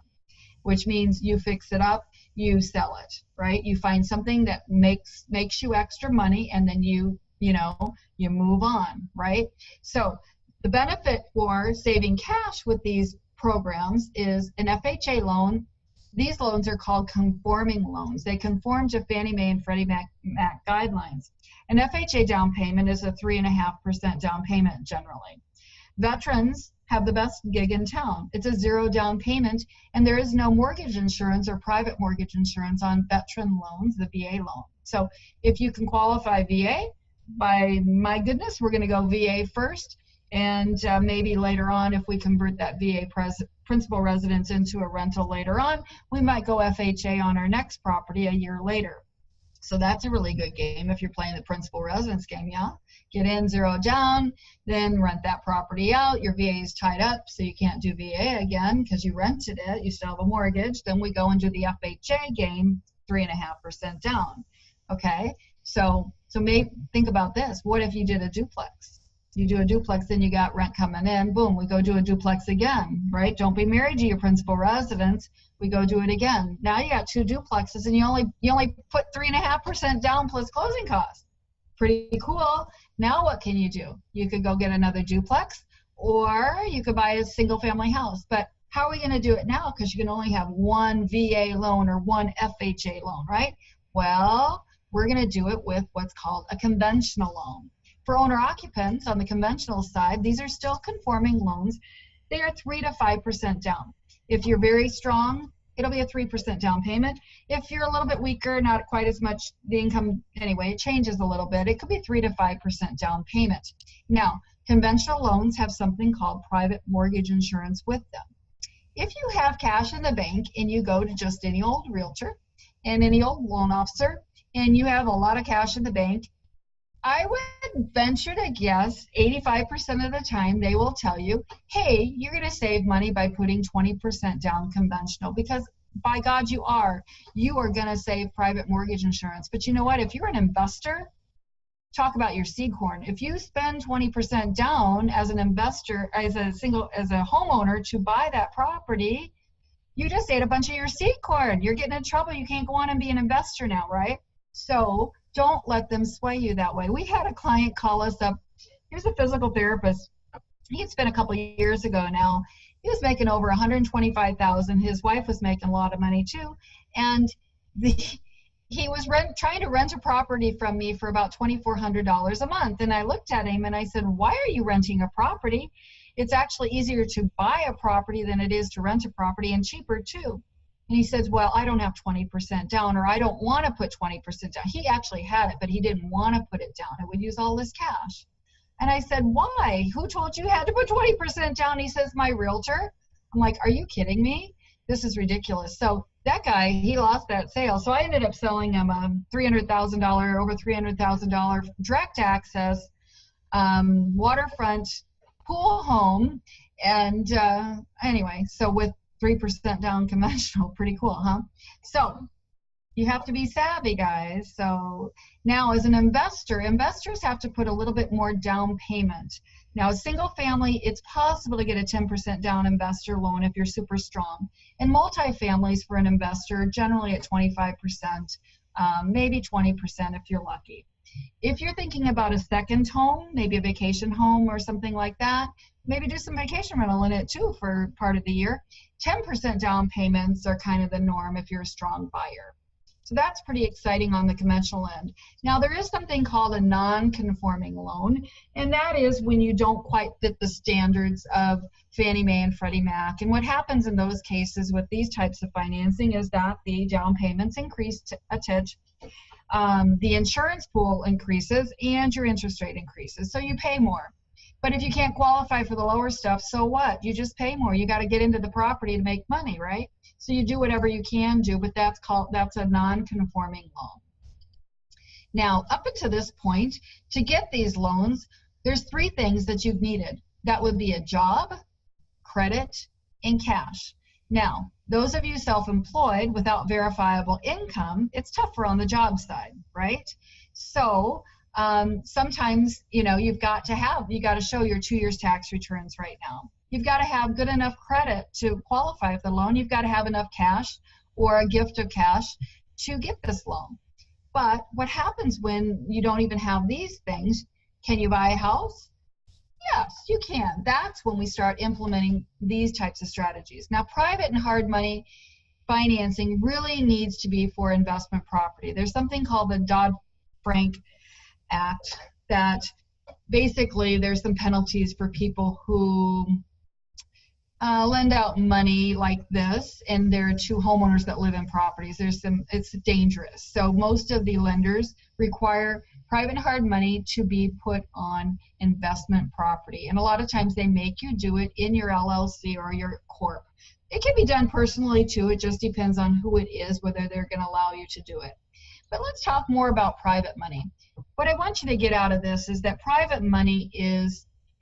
which means you fix it up, you sell it, right? You find something that makes you extra money, and then you move on, right? So the benefit for saving cash with these programs is an FHA loan. These loans are called conforming loans. They conform to Fannie Mae and Freddie Mac guidelines. An FHA down payment is a 3.5% down payment generally. Veterans have the best gig in town. It's a 0 down payment, and there is no mortgage insurance or private mortgage insurance on veteran loans, the VA loan. So if you can qualify VA, by my goodness, we're going to go VA first, and maybe later on, if we convert that VA principal residence into a rental later on, we might go FHA on our next property a year later. So that's a really good game if you're playing the principal residence game, yeah? Get in, 0 down, then rent that property out. Your VA is tied up, so you can't do VA again because you rented it. You still have a mortgage. Then we go and do the FHA game, 3.5% down, okay? So maybe think about this. What if you did a duplex? You do a duplex, then you got rent coming in. Boom, we go do a duplex again, right? Don't be married to your principal residence. We go do it again. Now you got 2 duplexes, and you only put 3.5% down plus closing costs. Pretty cool. Now what can you do? You could go get another duplex, or you could buy a single family house. But how are we going to do it now? Because you can only have one VA loan or one FHA loan, right? Well, we're going to do it with what's called a conventional loan. For owner-occupants on the conventional side, these are still conforming loans. They are 3 to 5% down. If you're very strong, it'll be a 3% down payment. If you're a little bit weaker, not quite as much, the income, anyway, it changes a little bit. It could be 3 to 5% down payment. Now, conventional loans have something called private mortgage insurance with them. If you have cash in the bank and you go to just any old realtor and any old loan officer, and you have a lot of cash in the bank, I would venture to guess 85% of the time they will tell you, hey, you're going to save money by putting 20% down conventional, because by God, you are going to save private mortgage insurance. But you know what? If you're an investor, talk about your seed corn. If you spend 20% down as an investor, as a homeowner to buy that property, you just ate a bunch of your seed corn. You're getting in trouble. You can't go on and be an investor now, right? So don't let them sway you that way. We had a client call us up. He was a physical therapist. He had spent a couple of years ago now. He was making over $125,000. His wife was making a lot of money too. And he was trying to rent a property from me for about $2,400 a month. And I looked at him and I said, why are you renting a property? It's actually easier to buy a property than it is to rent a property, and cheaper too. And he says, well, I don't have 20% down, or I don't want to put 20% down. He actually had it, but he didn't want to put it down. I would use all this cash. And I said, why? Who told you had to put 20% down? He says, my realtor. I'm like, are you kidding me? This is ridiculous. So that guy, he lost that sale. So I ended up selling him a over $300,000 direct access waterfront pool home. And anyway, so with 3% down conventional, pretty cool, huh? So You have to be savvy, guys. So now as an investor, investors have to put a little bit more down payment. Now, a single family, it's possible to get a 10% down investor loan if you're super strong. And multifamilies for an investor, generally at 25%, maybe 20% if you're lucky. If you're thinking about a second home, maybe a vacation home or something like that, maybe do some vacation rental in it too for part of the year. 10% down payments are kind of the norm if you're a strong buyer. So that's pretty exciting on the conventional end. Now, there is something called a non-conforming loan, and that is when you don't quite fit the standards of Fannie Mae and Freddie Mac. And what happens in those cases with these types of financing is that the down payments increase a titch, the insurance pool increases, and your interest rate increases. So you pay more. But if you can't qualify for the lower stuff, so what? You just pay more. You got to get into the property to make money, right? So you do whatever you can do, but that's a non-conforming loan. Now, up until this point, to get these loans, there's three things that you've needed. That would be a job, credit, and cash. Now, those of you self-employed without verifiable income, it's tougher on the job side, right? So sometimes, you've got to show your 2 years tax returns right now. You've got to have good enough credit to qualify for the loan. You've got to have enough cash or a gift of cash to get this loan. But what happens when you don't even have these things? Can you buy a house? Yes, you can. That's when we start implementing these types of strategies. Now, private and hard money financing really needs to be for investment property. There's something called the Dodd-Frank Act that basically there's some penalties for people who lend out money like this, and there are two homeowners that live in properties. It's dangerous. So most of the lenders require private and hard money to be put on investment property. And a lot of times they make you do it in your LLC or your corp. It can be done personally too. It just depends on who it is, whether they're going to allow you to do it. But let's talk more about private money. What I want you to get out of this is that private money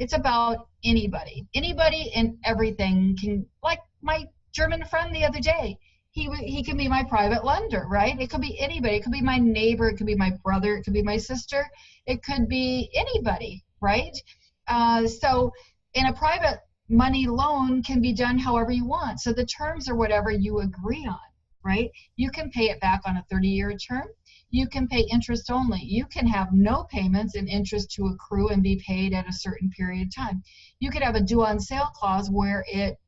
it's about anybody. Anybody and everything can, like my German friend the other day, he can be my private lender, right? It could be anybody. It could be my neighbor. It could be my brother. It could be my sister. It could be anybody, right? So in a private money loan can be done however you want. So the terms are whatever you agree on, right? You can pay it back on a 30-year term. You can pay interest only. You can have no payments and interest to accrue and be paid at a certain period of time. You could have a due on sale clause where it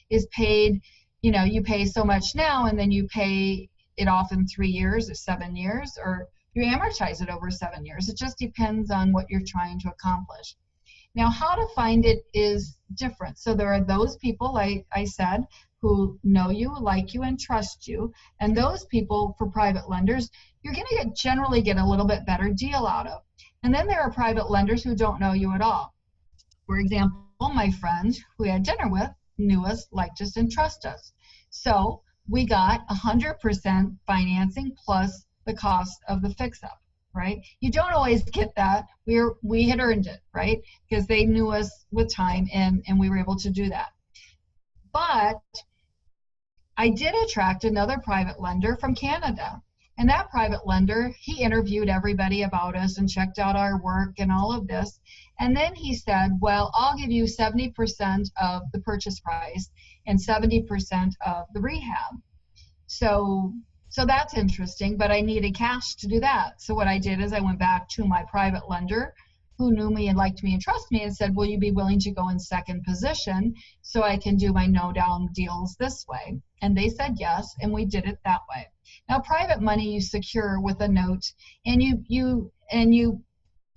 is paid, you pay so much now and then you pay it off in 3 years or 7 years, or you amortize it over 7 years. It just depends on what you're trying to accomplish. Now, how to find it is different. So there are those people, like I said, who know you, like you, and trust you. And those people, for private lenders, you're going to generally get a little bit better deal out of. And then there are private lenders who don't know you at all. For example, my friend who we had dinner with knew us, liked us, and trusted us. So we got 100% financing plus the cost of the fix-up, right? You don't always get that. We had earned it, right? Because they knew us with time, and we were able to do that. But I did attract another private lender from Canada. And that private lender, he interviewed everybody about us and checked out our work and all of this. And then he said, well, I'll give you 70% of the purchase price and 70% of the rehab. So that's interesting, but I needed cash to do that. So what I did is I went back to my private lender who knew me and liked me and trusted me and said, will you be willing to go in second position so I can do my no-down deals this way? And they said yes, and we did it that way. Now, private money you secure with a note, and you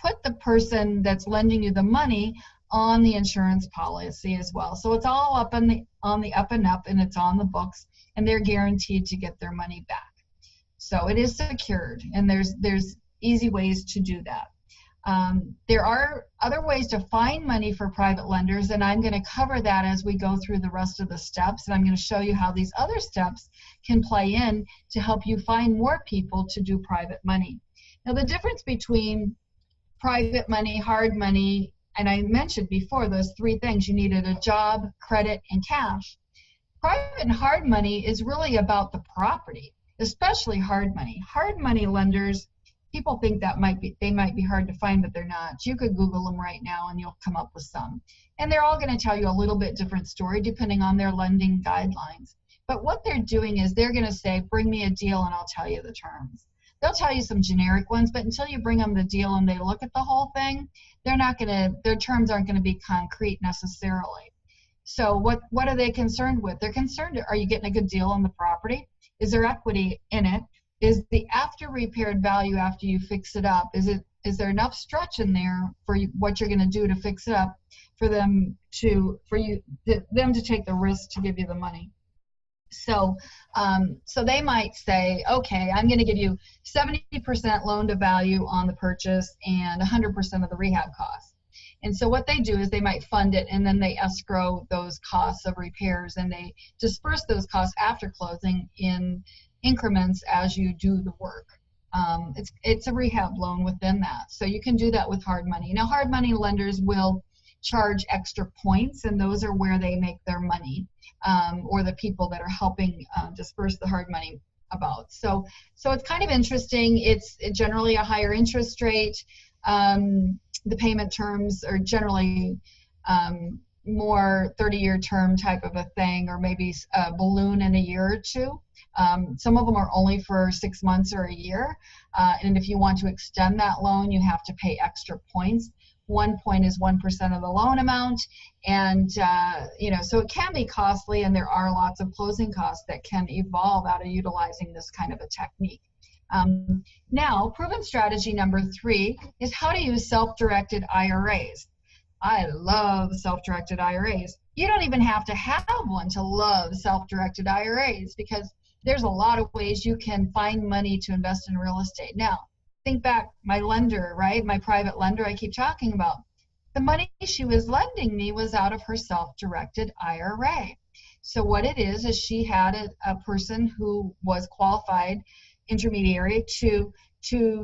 put the person that's lending you the money on the insurance policy as well. So it's all up on the up and up, and it's on the books, and they're guaranteed to get their money back. So it is secured, and there's easy ways to do that. There are other ways to find money for private lenders, and I'm going to cover that as we go through the rest of the steps, and I'm going to show you how these other steps can play in to help you find more people to do private money. Now, the difference between private money, hard money, and I mentioned before those three things, you needed a job, credit, and cash. Private and hard money is really about the property. especially hard money. Hard money lenders, people think that they might be hard to find, but they're not. You could Google them right now and you'll come up with some. And they're all going to tell you a little bit different story depending on their lending guidelines. But what they're doing is they're going to say, bring me a deal and I'll tell you the terms. They'll tell you some generic ones, but until you bring them the deal and they look at the whole thing, their terms aren't going to be concrete necessarily. So what are they concerned with? They're concerned, are you getting a good deal on the property? Is there equity in it? Is the after repaired value after you fix it up, is there enough stretch in there for what you're going to do to fix it up for them to take the risk to give you the money? So they might say, okay, I'm going to give you 70% loan to value on the purchase and 100% of the rehab costs. And so what they do is they might fund it and then they escrow those costs of repairs and they disperse those costs after closing in increments as you do the work. It's a rehab loan within that. So you can do that with hard money. Now, hard money lenders will charge extra points, and those are where they make their money, or the people that are helping disperse the hard money about. So it's kind of interesting. It's generally a higher interest rate. The payment terms are generally more 30-year term type of a thing, or maybe a balloon in a year or two. Some of them are only for 6 months or a year. And if you want to extend that loan, you have to pay extra points. 1 point is 1% of the loan amount. And, so it can be costly, and there are lots of closing costs that can evolve out of utilizing this kind of a technique. Now, proven strategy number 3 is how to use self-directed IRAs. I love self-directed IRAs. You don't even have to have one to love self-directed IRAs, because there's a lot of ways you can find money to invest in real estate. Now, think back, my lender, right? My private lender I keep talking about. The money she was lending me was out of her self-directed IRA. So what it is she had a person who was qualified intermediary to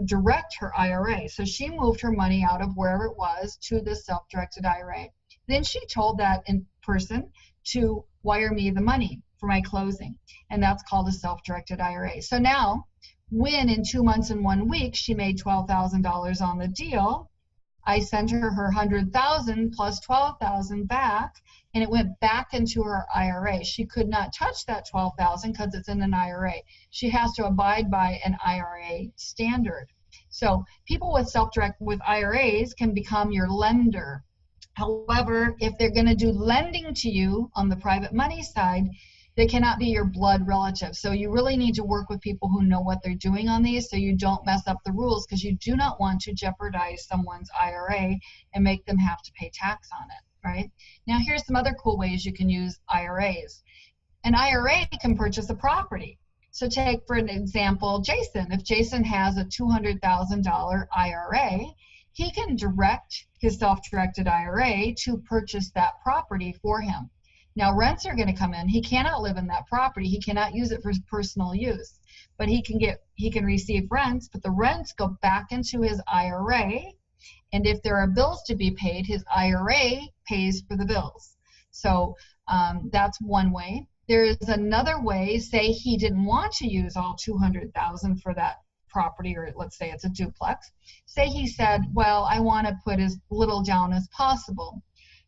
direct her IRA. So she moved her money out of wherever it was to the self-directed IRA. Then she told that person to wire me the money for my closing, and that's called a self-directed IRA. So now, when in 2 months and 1 week she made $12,000 on the deal, I sent her $100,000 plus $12,000 back, and it went back into her IRA. She could not touch that $12,000 because it's in an IRA. She has to abide by an IRA standard. So people with IRAs can become your lender. However, if they're going to do lending to you on the private money side, they cannot be your blood relative. So you really need to work with people who know what they're doing on these, so you don't mess up the rules, because you do not want to jeopardize someone's IRA and make them have to pay tax on it, right? Now, here's some other cool ways you can use IRAs. An IRA can purchase a property. So take, for an example, Jason. If Jason has a $200,000 IRA, he can direct his self-directed IRA to purchase that property for him. Now, rents are going to come in. He cannot live in that property. He cannot use it for personal use, but he can receive rents, but the rents go back into his IRA, and if there are bills to be paid, his IRA pays for the bills. So that's one way. There is another way. Say he didn't want to use all $200,000 for that property, or let's say it's a duplex. Say he said, well, I want to put as little down as possible.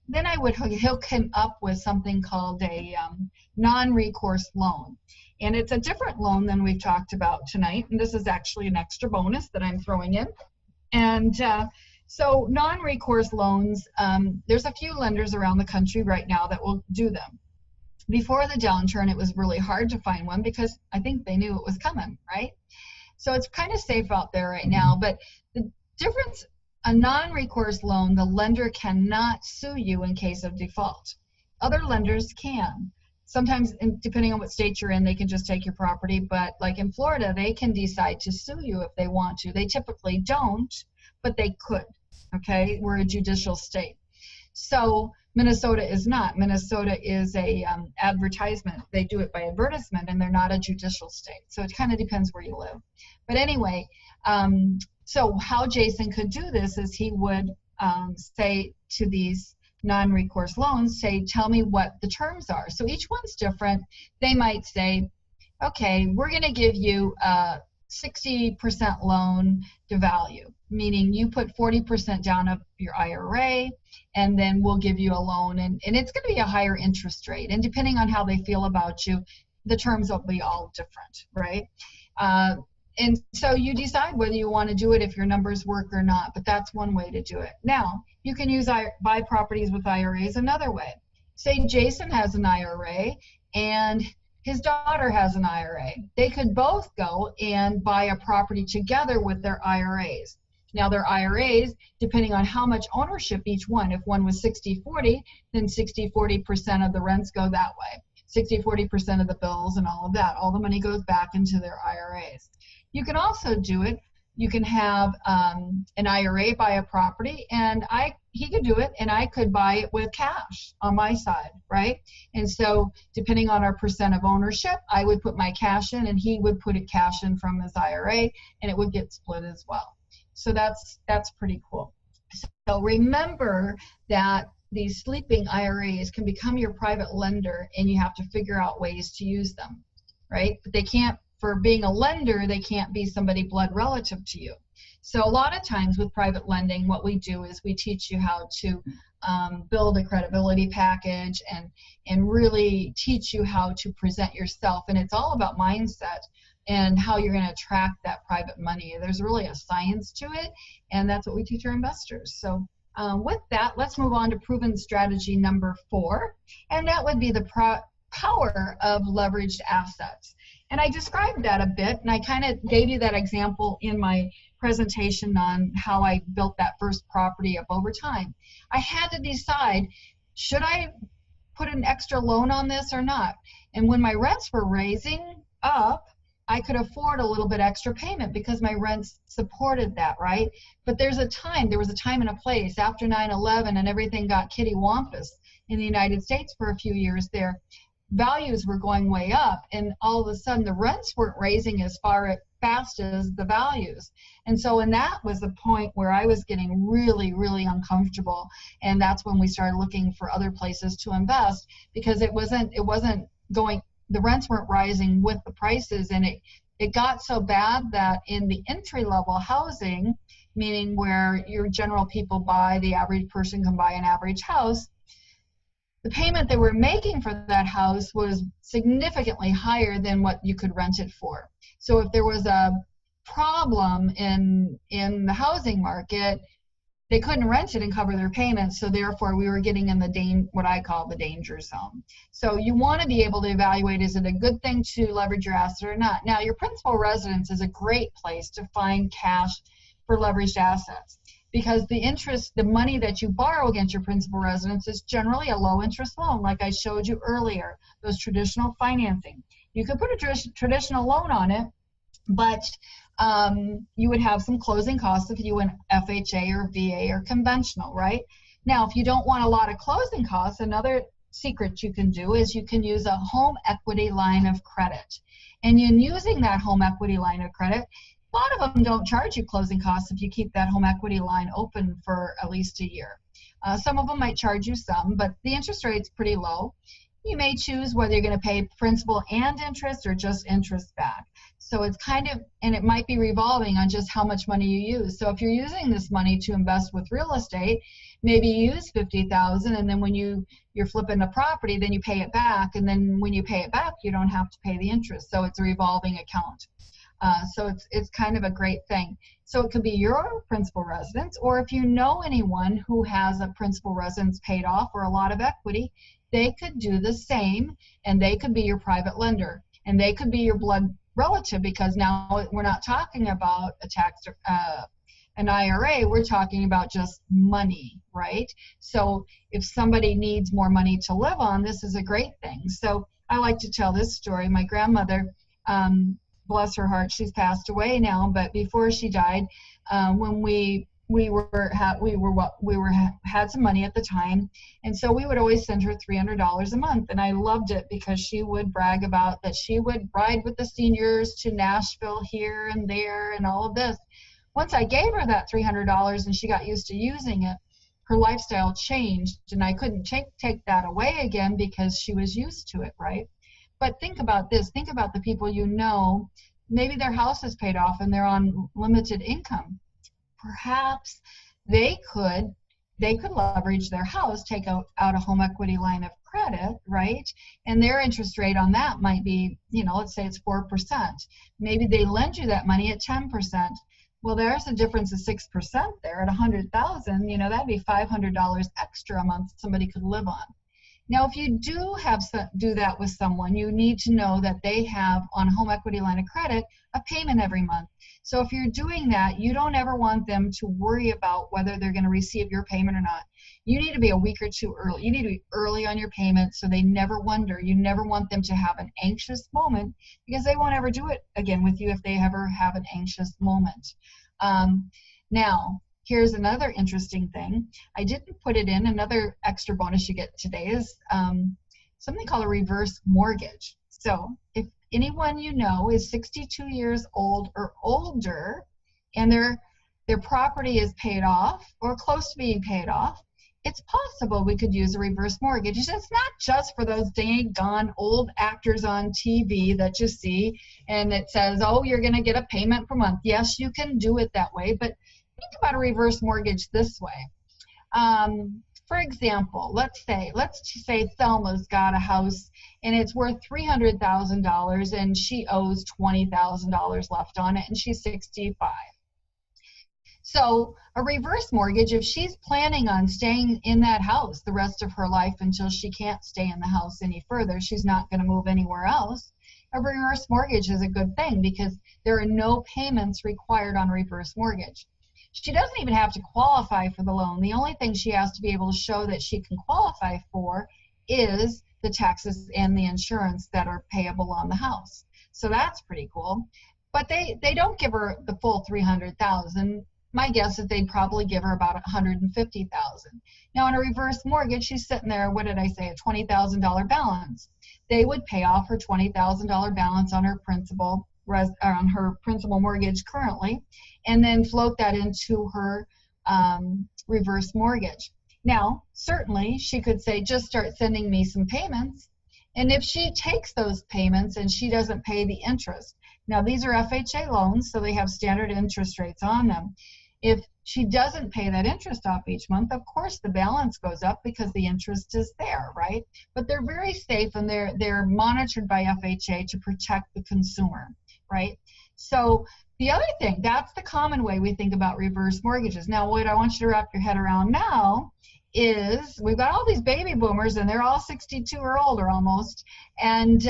Then he'll come up with something called a non-recourse loan. And it's a different loan than we've talked about tonight. And this is actually an extra bonus that I'm throwing in. And so non-recourse loans, there's a few lenders around the country right now that will do them. Before the downturn, it was really hard to find one because I think they knew it was coming, right? So it's kind of safe out there right now. But the difference, a non-recourse loan, the lender cannot sue you in case of default. Other lenders can. Sometimes, depending on what state you're in, they can just take your property. But like in Florida, they can decide to sue you if they want to. They typically don't, but they could. Okay, we're a judicial state. So Minnesota is not. Minnesota is a advertisement. They do it by advertisement, and they're not a judicial state. So it kind of depends where you live. But anyway, so how Jason could do this is he would say to these non-recourse loans, say, tell me what the terms are. So each one's different. They might say, okay, we're going to give you a 60% loan to value, meaning you put 40% down of your IRA, and then we'll give you a loan, and it's going to be a higher interest rate. And depending on how they feel about you, the terms will be all different, right? And so you decide whether you want to do it, if your numbers work or not, but that's one way to do it. Now, you can use buy properties with IRAs another way. Say Jason has an IRA and his daughter has an IRA. They could both go and buy a property together with their IRAs. Now their IRAs, depending on how much ownership each one, if one was 60-40, then 60-40% of the rents go that way. 60-40% of the bills and all of that. All the money goes back into their IRAs. You can also do it. You can have an IRA buy a property, and he could do it, and I could buy it with cash on my side, right? And so depending on our percent of ownership, I would put my cash in, and he would put it cash in from his IRA, and it would get split as well. So that's pretty cool. So remember that these sleeping IRAs can become your private lender, and you have to figure out ways to use them, right? But they can't, for being a lender, they can't be somebody blood relative to you. So a lot of times with private lending, what we do is we teach you how to build a credibility package and really teach you how to present yourself. And it's all about mindset and how you're going to attract that private money. There's really a science to it, and that's what we teach our investors. So with that, let's move on to proven strategy number 4, and that would be the power of leveraged assets. And I described that a bit, and I kind of gave you that example in my presentation on how I built that first property up over time. I had to decide, should I put an extra loan on this or not? And when my rents were raising up, I could afford a little bit extra payment because my rents supported that, right? But there was a time and a place after 9/11 and everything got kittywampus in the United States for a few years there. Values were going way up, and all of a sudden the rents weren't raising as fast as the values. And so when that was the point where I was getting really, really uncomfortable, and that's when we started looking for other places to invest, because it wasn't going, the rents weren't rising with the prices, and it got so bad that in the entry-level housing, meaning where your general people buy, the average person can buy an average house, the payment they were making for that house was significantly higher than what you could rent it for. So if there was a problem in the housing market, they couldn't rent it and cover their payments, so therefore we were getting in what I call the danger zone. So you want to be able to evaluate, is it a good thing to leverage your asset or not? Now, your principal residence is a great place to find cash for leveraged assets, because the money that you borrow against your principal residence is generally a low interest loan, like I showed you earlier, those traditional financing. You could put a traditional loan on it, but you would have some closing costs if you went FHA or VA or conventional, right? Now, if you don't want a lot of closing costs, another secret you can do is you can use a home equity line of credit. And in using that home equity line of credit, a lot of them don't charge you closing costs if you keep that home equity line open for at least a year. Some of them might charge you some, but the interest rate's pretty low. You may choose whether you're going to pay principal and interest or just interest back. So it's kind of, and it might be revolving on just how much money you use. So if you're using this money to invest with real estate, maybe you use $50,000, and then when you're flipping the property, then you pay it back, and then when you pay it back, you don't have to pay the interest. So it's a revolving account. So it's kind of a great thing. So it could be your principal residence, or if you know anyone who has a principal residence paid off or a lot of equity, they could do the same, and they could be your private lender, and they could be your blood relative, because now we're not talking about an IRA, we're talking about just money, right? So if somebody needs more money to live on, this is a great thing. So I like to tell this story. My grandmother, bless her heart, she's passed away now, but before she died, when we had some money at the time, and so we would always send her $300 a month, and I loved it because she would brag about that she would ride with the seniors to Nashville here and there and all of this. Once I gave her that $300 and she got used to using it, her lifestyle changed, and I couldn't take that away again because she was used to it, right? But think about this. Think about the people you know. Maybe their house is paid off and they're on limited income. Perhaps they could leverage their house, take out a home equity line of credit, right? And their interest rate on that might be, let's say it's 4%. Maybe they lend you that money at 10%. Well, there's a difference of 6% there at 100,000. That'd be $500 extra a month somebody could live on. Now, if you do that with someone, you need to know that they have on a home equity line of credit a payment every month. So if you're doing that, you don't ever want them to worry about whether they're going to receive your payment or not. You need to be a week or two early. You need to be early on your payment so they never wonder. You never want them to have an anxious moment, because they won't ever do it again with you if they ever have an anxious moment. Now, here's another interesting thing. I didn't put it in. Another extra bonus you get today is something called a reverse mortgage. So if anyone you know is 62 years old or older and their property is paid off or close to being paid off, it's possible we could use a reverse mortgage. It's not just for those dang gone old actors on TV that you see and it says, oh, you're going to get a payment per month. Yes, you can do it that way, but think about a reverse mortgage this way. For example, let's say Thelma's got a house and it's worth $300,000 and she owes $20,000 left on it and she's 65. So a reverse mortgage, if she's planning on staying in that house the rest of her life until she can't stay in the house any further, she's not going to move anywhere else, a reverse mortgage is a good thing because there are no payments required on a reverse mortgage. She doesn't even have to qualify for the loan. The only thing she has to be able to show that she can qualify for is the taxes and the insurance that are payable on the house. So that's pretty cool. But they don't give her the full $300,000. My guess is they'd probably give her about $150,000. Now, on a reverse mortgage, she's sitting there, what did I say, a $20,000 balance. They would pay off her $20,000 balance on her principal mortgage currently, and then float that into her reverse mortgage. Now, certainly, she could say, just start sending me some payments. And if she takes those payments and she doesn't pay the interest, now these are FHA loans, so they have standard interest rates on them. If she doesn't pay that interest off each month, of course the balance goes up because the interest is there, right? But they're very safe and they're monitored by FHA to protect the consumer, right? So the other thing, that's the common way we think about reverse mortgages. Now, what I want you to wrap your head around now is we've got all these baby boomers and they're all 62 or older almost. And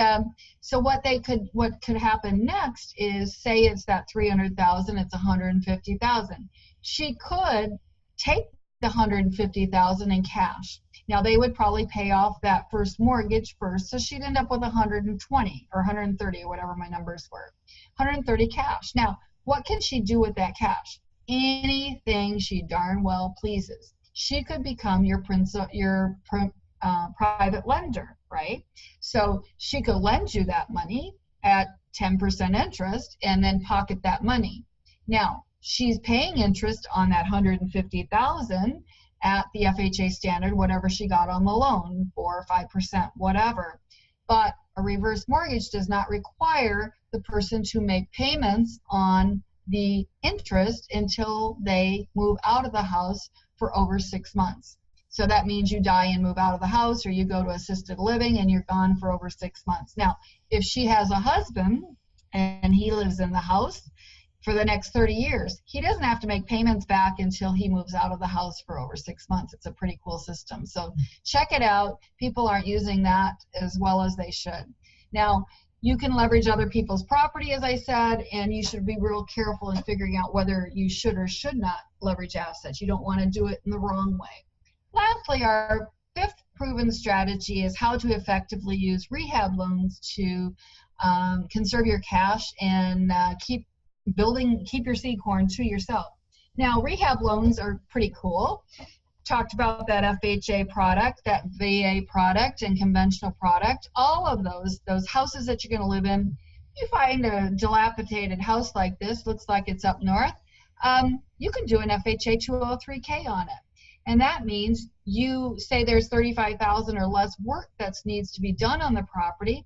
so what could happen next is, say it's that 300,000, it's 150,000. She could take the 150,000 in cash. Now they would probably pay off that first mortgage first, so she'd end up with 120 or 130 or whatever my numbers were. 130 cash. Now, what can she do with that cash? Anything she darn well pleases. She could become your private lender, right? So she could lend you that money at 10% interest and then pocket that money. Now, she's paying interest on that 150,000 at the FHA standard, whatever she got on the loan, 4 or 5%, whatever. But a reverse mortgage does not require the person to make payments on the interest until they move out of the house for over 6 months. So that means you die and move out of the house, or you go to assisted living and you're gone for over 6 months. Now, if she has a husband and he lives in the house for the next 30 years, he doesn't have to make payments back until he moves out of the house for over 6 months. It's a pretty cool system. So check it out. People aren't using that as well as they should. Now, you can leverage other people's property, as I said, and you should be real careful in figuring out whether you should or should not leverage assets. You don't want to do it in the wrong way. Lastly, our fifth proven strategy is how to effectively use rehab loans to conserve your cash and keep your seed corn to yourself. Now, rehab loans are pretty cool. Talked about that FHA product, that VA product, and conventional product. All of those houses that you're going to live in, you find a dilapidated house like this, looks like it's up north, you can do an FHA 203K on it. And that means you say there's $35,000 or less work that needs to be done on the property.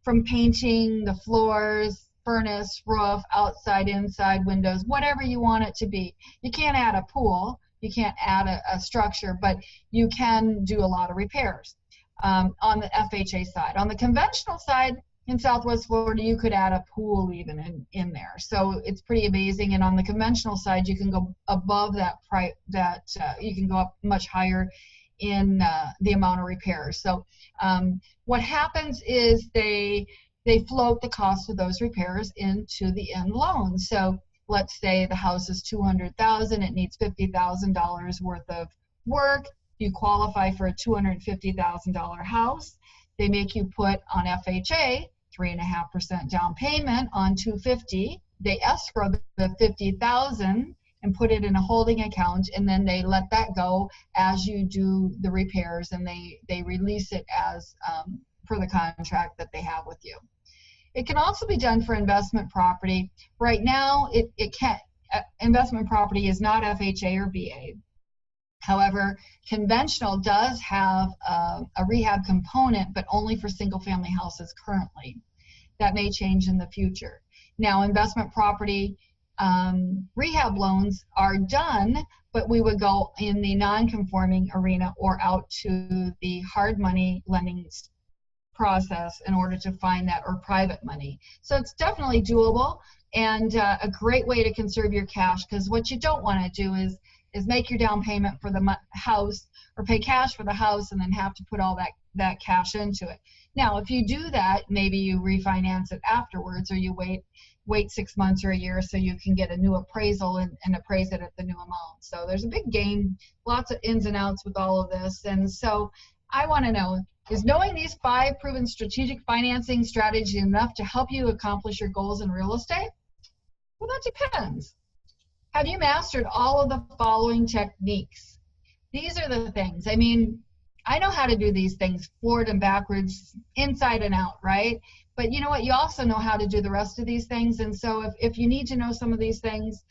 from painting the floors, furnace, roof, outside, inside, windows, whatever you want it to be. You can't add a pool, you can't add a structure, but you can do a lot of repairs on the FHA side. On the conventional side, in Southwest Florida, you could add a pool even in there. So it's pretty amazing. And on the conventional side, you can go above that price, you can go up much higher in the amount of repairs. So what happens is they float the cost of those repairs into the end loan. So let's say the house is $200,000, it needs $50,000 worth of work. You qualify for a $250,000 house. They make you put on FHA 3.5% down payment on $250,000. They escrow the $50,000 and put it in a holding account, and then they let that go as you do the repairs, and they release it as per the contract that they have with you. It can also be done for investment property. Right now, it can investment property is not FHA or VA. However, conventional does have a rehab component, but only for single-family houses currently. That may change in the future. Now, investment property rehab loans are done, but we would go in the non-conforming arena or out to the hard money lending process in order to find that, or private money. So it's definitely doable, and a great way to conserve your cash, because what you don't want to do is make your down payment for the house or pay cash for the house and then have to put all that cash into it. Now, if you do that, maybe you refinance it afterwards, or you wait 6 months or a year so you can get a new appraisal and appraise it at the new amount. So there's a big game, lots of ins and outs with all of this. And so I want to know, is knowing these 5 proven strategic financing strategies enough to help you accomplish your goals in real estate? Well, that depends. Have you mastered all of the following techniques? These are the things. I mean, I know how to do these things forward and backwards, inside and out, right? But you know what? You also know how to do the rest of these things. And so if you need to know some of these things,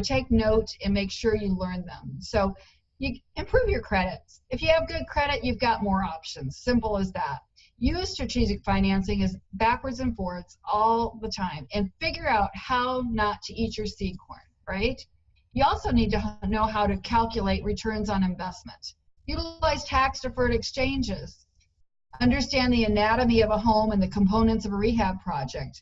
take note and make sure you learn them. So you improve your credits. If you have good credit, you've got more options. Simple as that. Use strategic financing as backwards and forwards all the time, and figure out how not to eat your seed corn, right? You also need to know how to calculate returns on investment. Utilize tax-deferred exchanges. Understand the anatomy of a home and the components of a rehab project.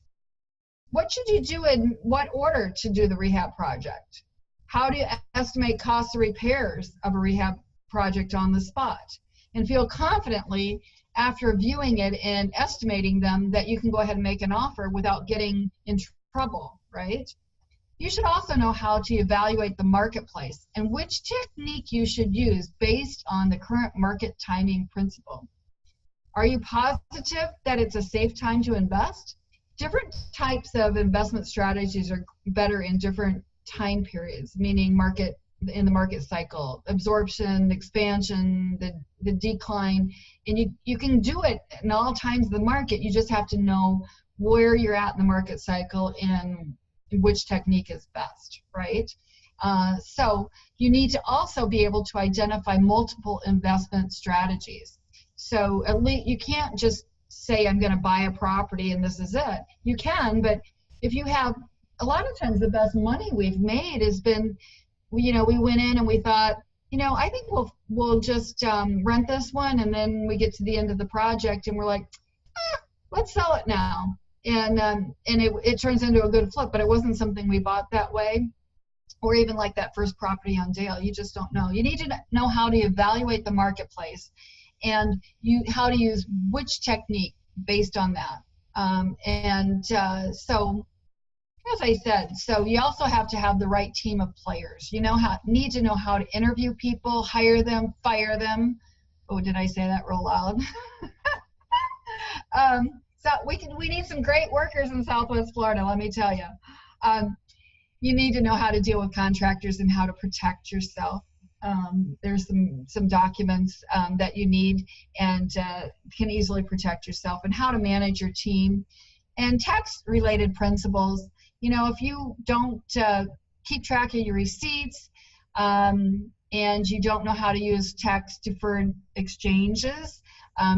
What should you do in what order to do the rehab project? How do you estimate costs of repairs of a rehab project on the spot? And feel confidently after viewing it and estimating them that you can go ahead and make an offer without getting in trouble, right? You should also know how to evaluate the marketplace and which technique you should use based on the current market timing principle. Are you positive that it's a safe time to invest? Different types of investment strategies are better in different time periods, meaning in the market cycle, absorption, expansion, the decline, and you can do it in all times of the market. You just have to know where you're at in the market cycle and which technique is best, right? So you need to also be able to identify multiple investment strategies. So at least you can't just say, I'm going to buy a property and this is it. You can, but if you have, a lot of times the best money we've made has been, we went in and we thought, I think we'll just rent this one, and then we get to the end of the project and we're like, let's sell it now. And it turns into a good flip, but it wasn't something we bought that way. Or even like that first property on Dale, you just don't know. You need to know how to evaluate the marketplace and how to use which technique based on that. So as I said, so you also have to have the right team of players. Need to know how to interview people, hire them, fire them. Oh, did I say that real loud? So we need some great workers in Southwest Florida, let me tell you. You need to know how to deal with contractors and how to protect yourself. There's some documents that you need and can easily protect yourself, and how to manage your team. And tax-related principles. If you don't keep track of your receipts and you don't know how to use tax-deferred exchanges,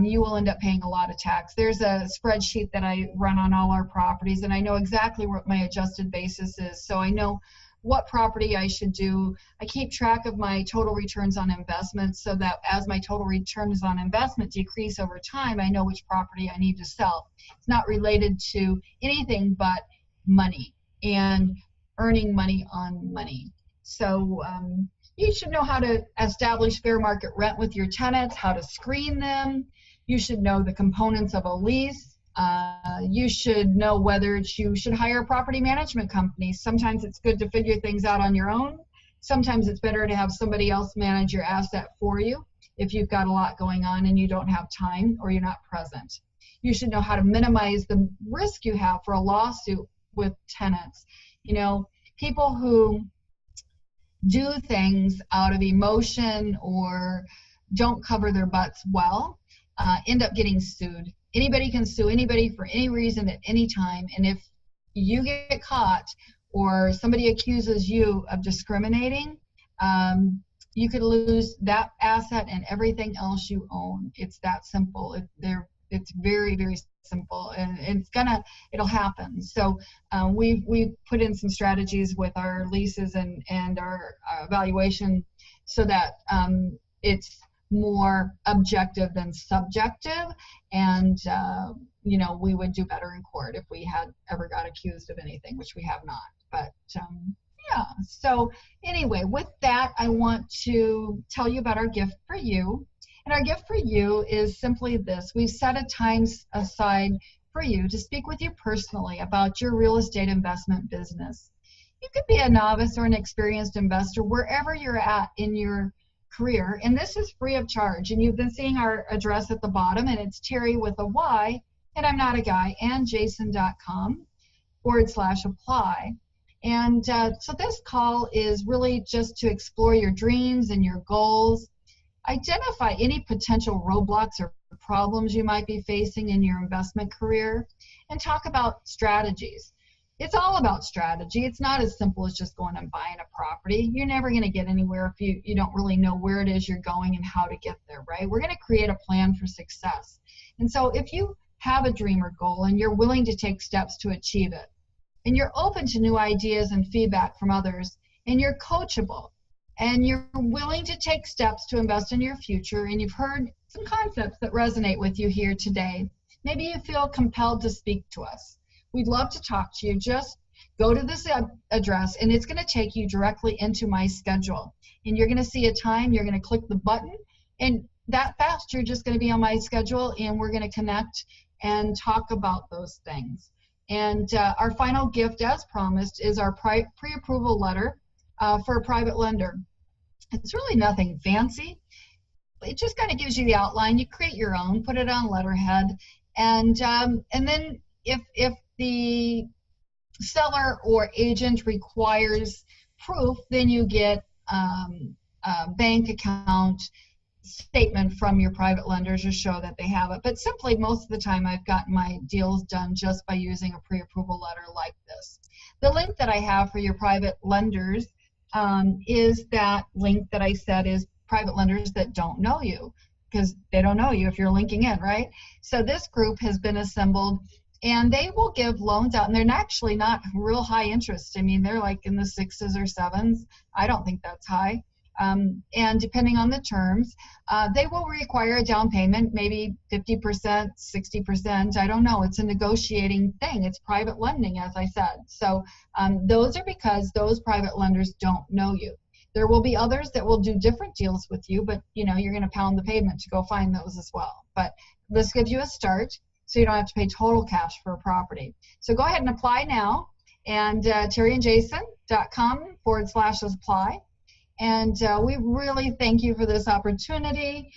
you will end up paying a lot of tax. There's a spreadsheet that I run on all our properties, and I know exactly what my adjusted basis is. So I know what property I should do. I keep track of my total returns on investments so that as my total returns on investment decrease over time, I know which property I need to sell. It's not related to anything but money and earning money on money. So you should know how to establish fair market rent with your tenants, how to screen them. You should know the components of a lease. You should know whether you should hire a property management company. Sometimes it's good to figure things out on your own. Sometimes it's better to have somebody else manage your asset for you if you've got a lot going on and you don't have time or you're not present. You should know how to minimize the risk you have for a lawsuit with tenants. You know, people who do things out of emotion or don't cover their butts well end up getting sued. Anybody can sue anybody for any reason at any time, and if you get caught or somebody accuses you of discriminating, you could lose that asset and everything else you own. It's that simple. It's very, very simple, and it'll happen. So we've put in some strategies with our leases and our evaluation so that it's more objective than subjective, and you know, we would do better in court if we had ever got accused of anything, which we have not. But yeah, so anyway, with that, I want to tell you about our gift for you. And our gift for you is simply this: we've set a time aside for you to speak with you personally about your real estate investment business. You could be a novice or an experienced investor wherever you're at in your career, and this is free of charge. And you've been seeing our address at the bottom, and it's Terry with a Y, and I'm not a guy, and jason.com/apply. And so this call is really just to explore your dreams and your goals, identify any potential roadblocks or problems you might be facing in your investment career, and talk about strategies. It's all about strategy. It's not as simple as just going and buying a property. You're never going to get anywhere if you don't really know where it is you're going and how to get there, right? We're going to create a plan for success. And so if you have a dream or goal and you're willing to take steps to achieve it, and you're open to new ideas and feedback from others, and you're coachable, and you're willing to take steps to invest in your future, and you've heard some concepts that resonate with you here today, maybe you feel compelled to speak to us. We'd love to talk to you. Just go to this address, and it's going to take you directly into my schedule. And you're going to see a time, you're going to click the button, and that fast you're just going to be on my schedule, and we're going to connect and talk about those things. And our final gift, as promised, is our pre-approval letter for a private lender. It's really nothing fancy. It just kind of gives you the outline. You create your own, put it on letterhead, and then if the seller or agent requires proof, then you get a bank account statement from your private lenders to show that they have it. But simply, most of the time, I've gotten my deals done just by using a pre-approval letter like this. The link that I have for your private lenders is that link that I said is private lenders that don't know you, because they don't know you if you're linking in, right? So this group has been assembled, and they will give loans out, and they're actually not real high interest. I mean, they're like in the 6s or 7s. I don't think that's high. And depending on the terms, they will require a down payment, maybe 50%, 60%. I don't know. It's a negotiating thing. It's private lending, as I said. So those are because those private lenders don't know you. There will be others that will do different deals with you, but you know, you're going to pound the pavement to go find those as well. But this gives you a start, so you don't have to pay total cash for a property. So go ahead and apply now, and terryandjason.com/apply. And we really thank you for this opportunity.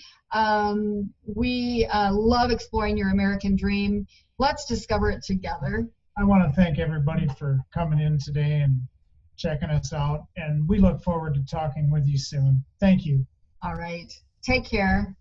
We love exploring your American dream. Let's discover it together. I want to thank everybody for coming in today and checking us out. And we look forward to talking with you soon. Thank you. All right. Take care.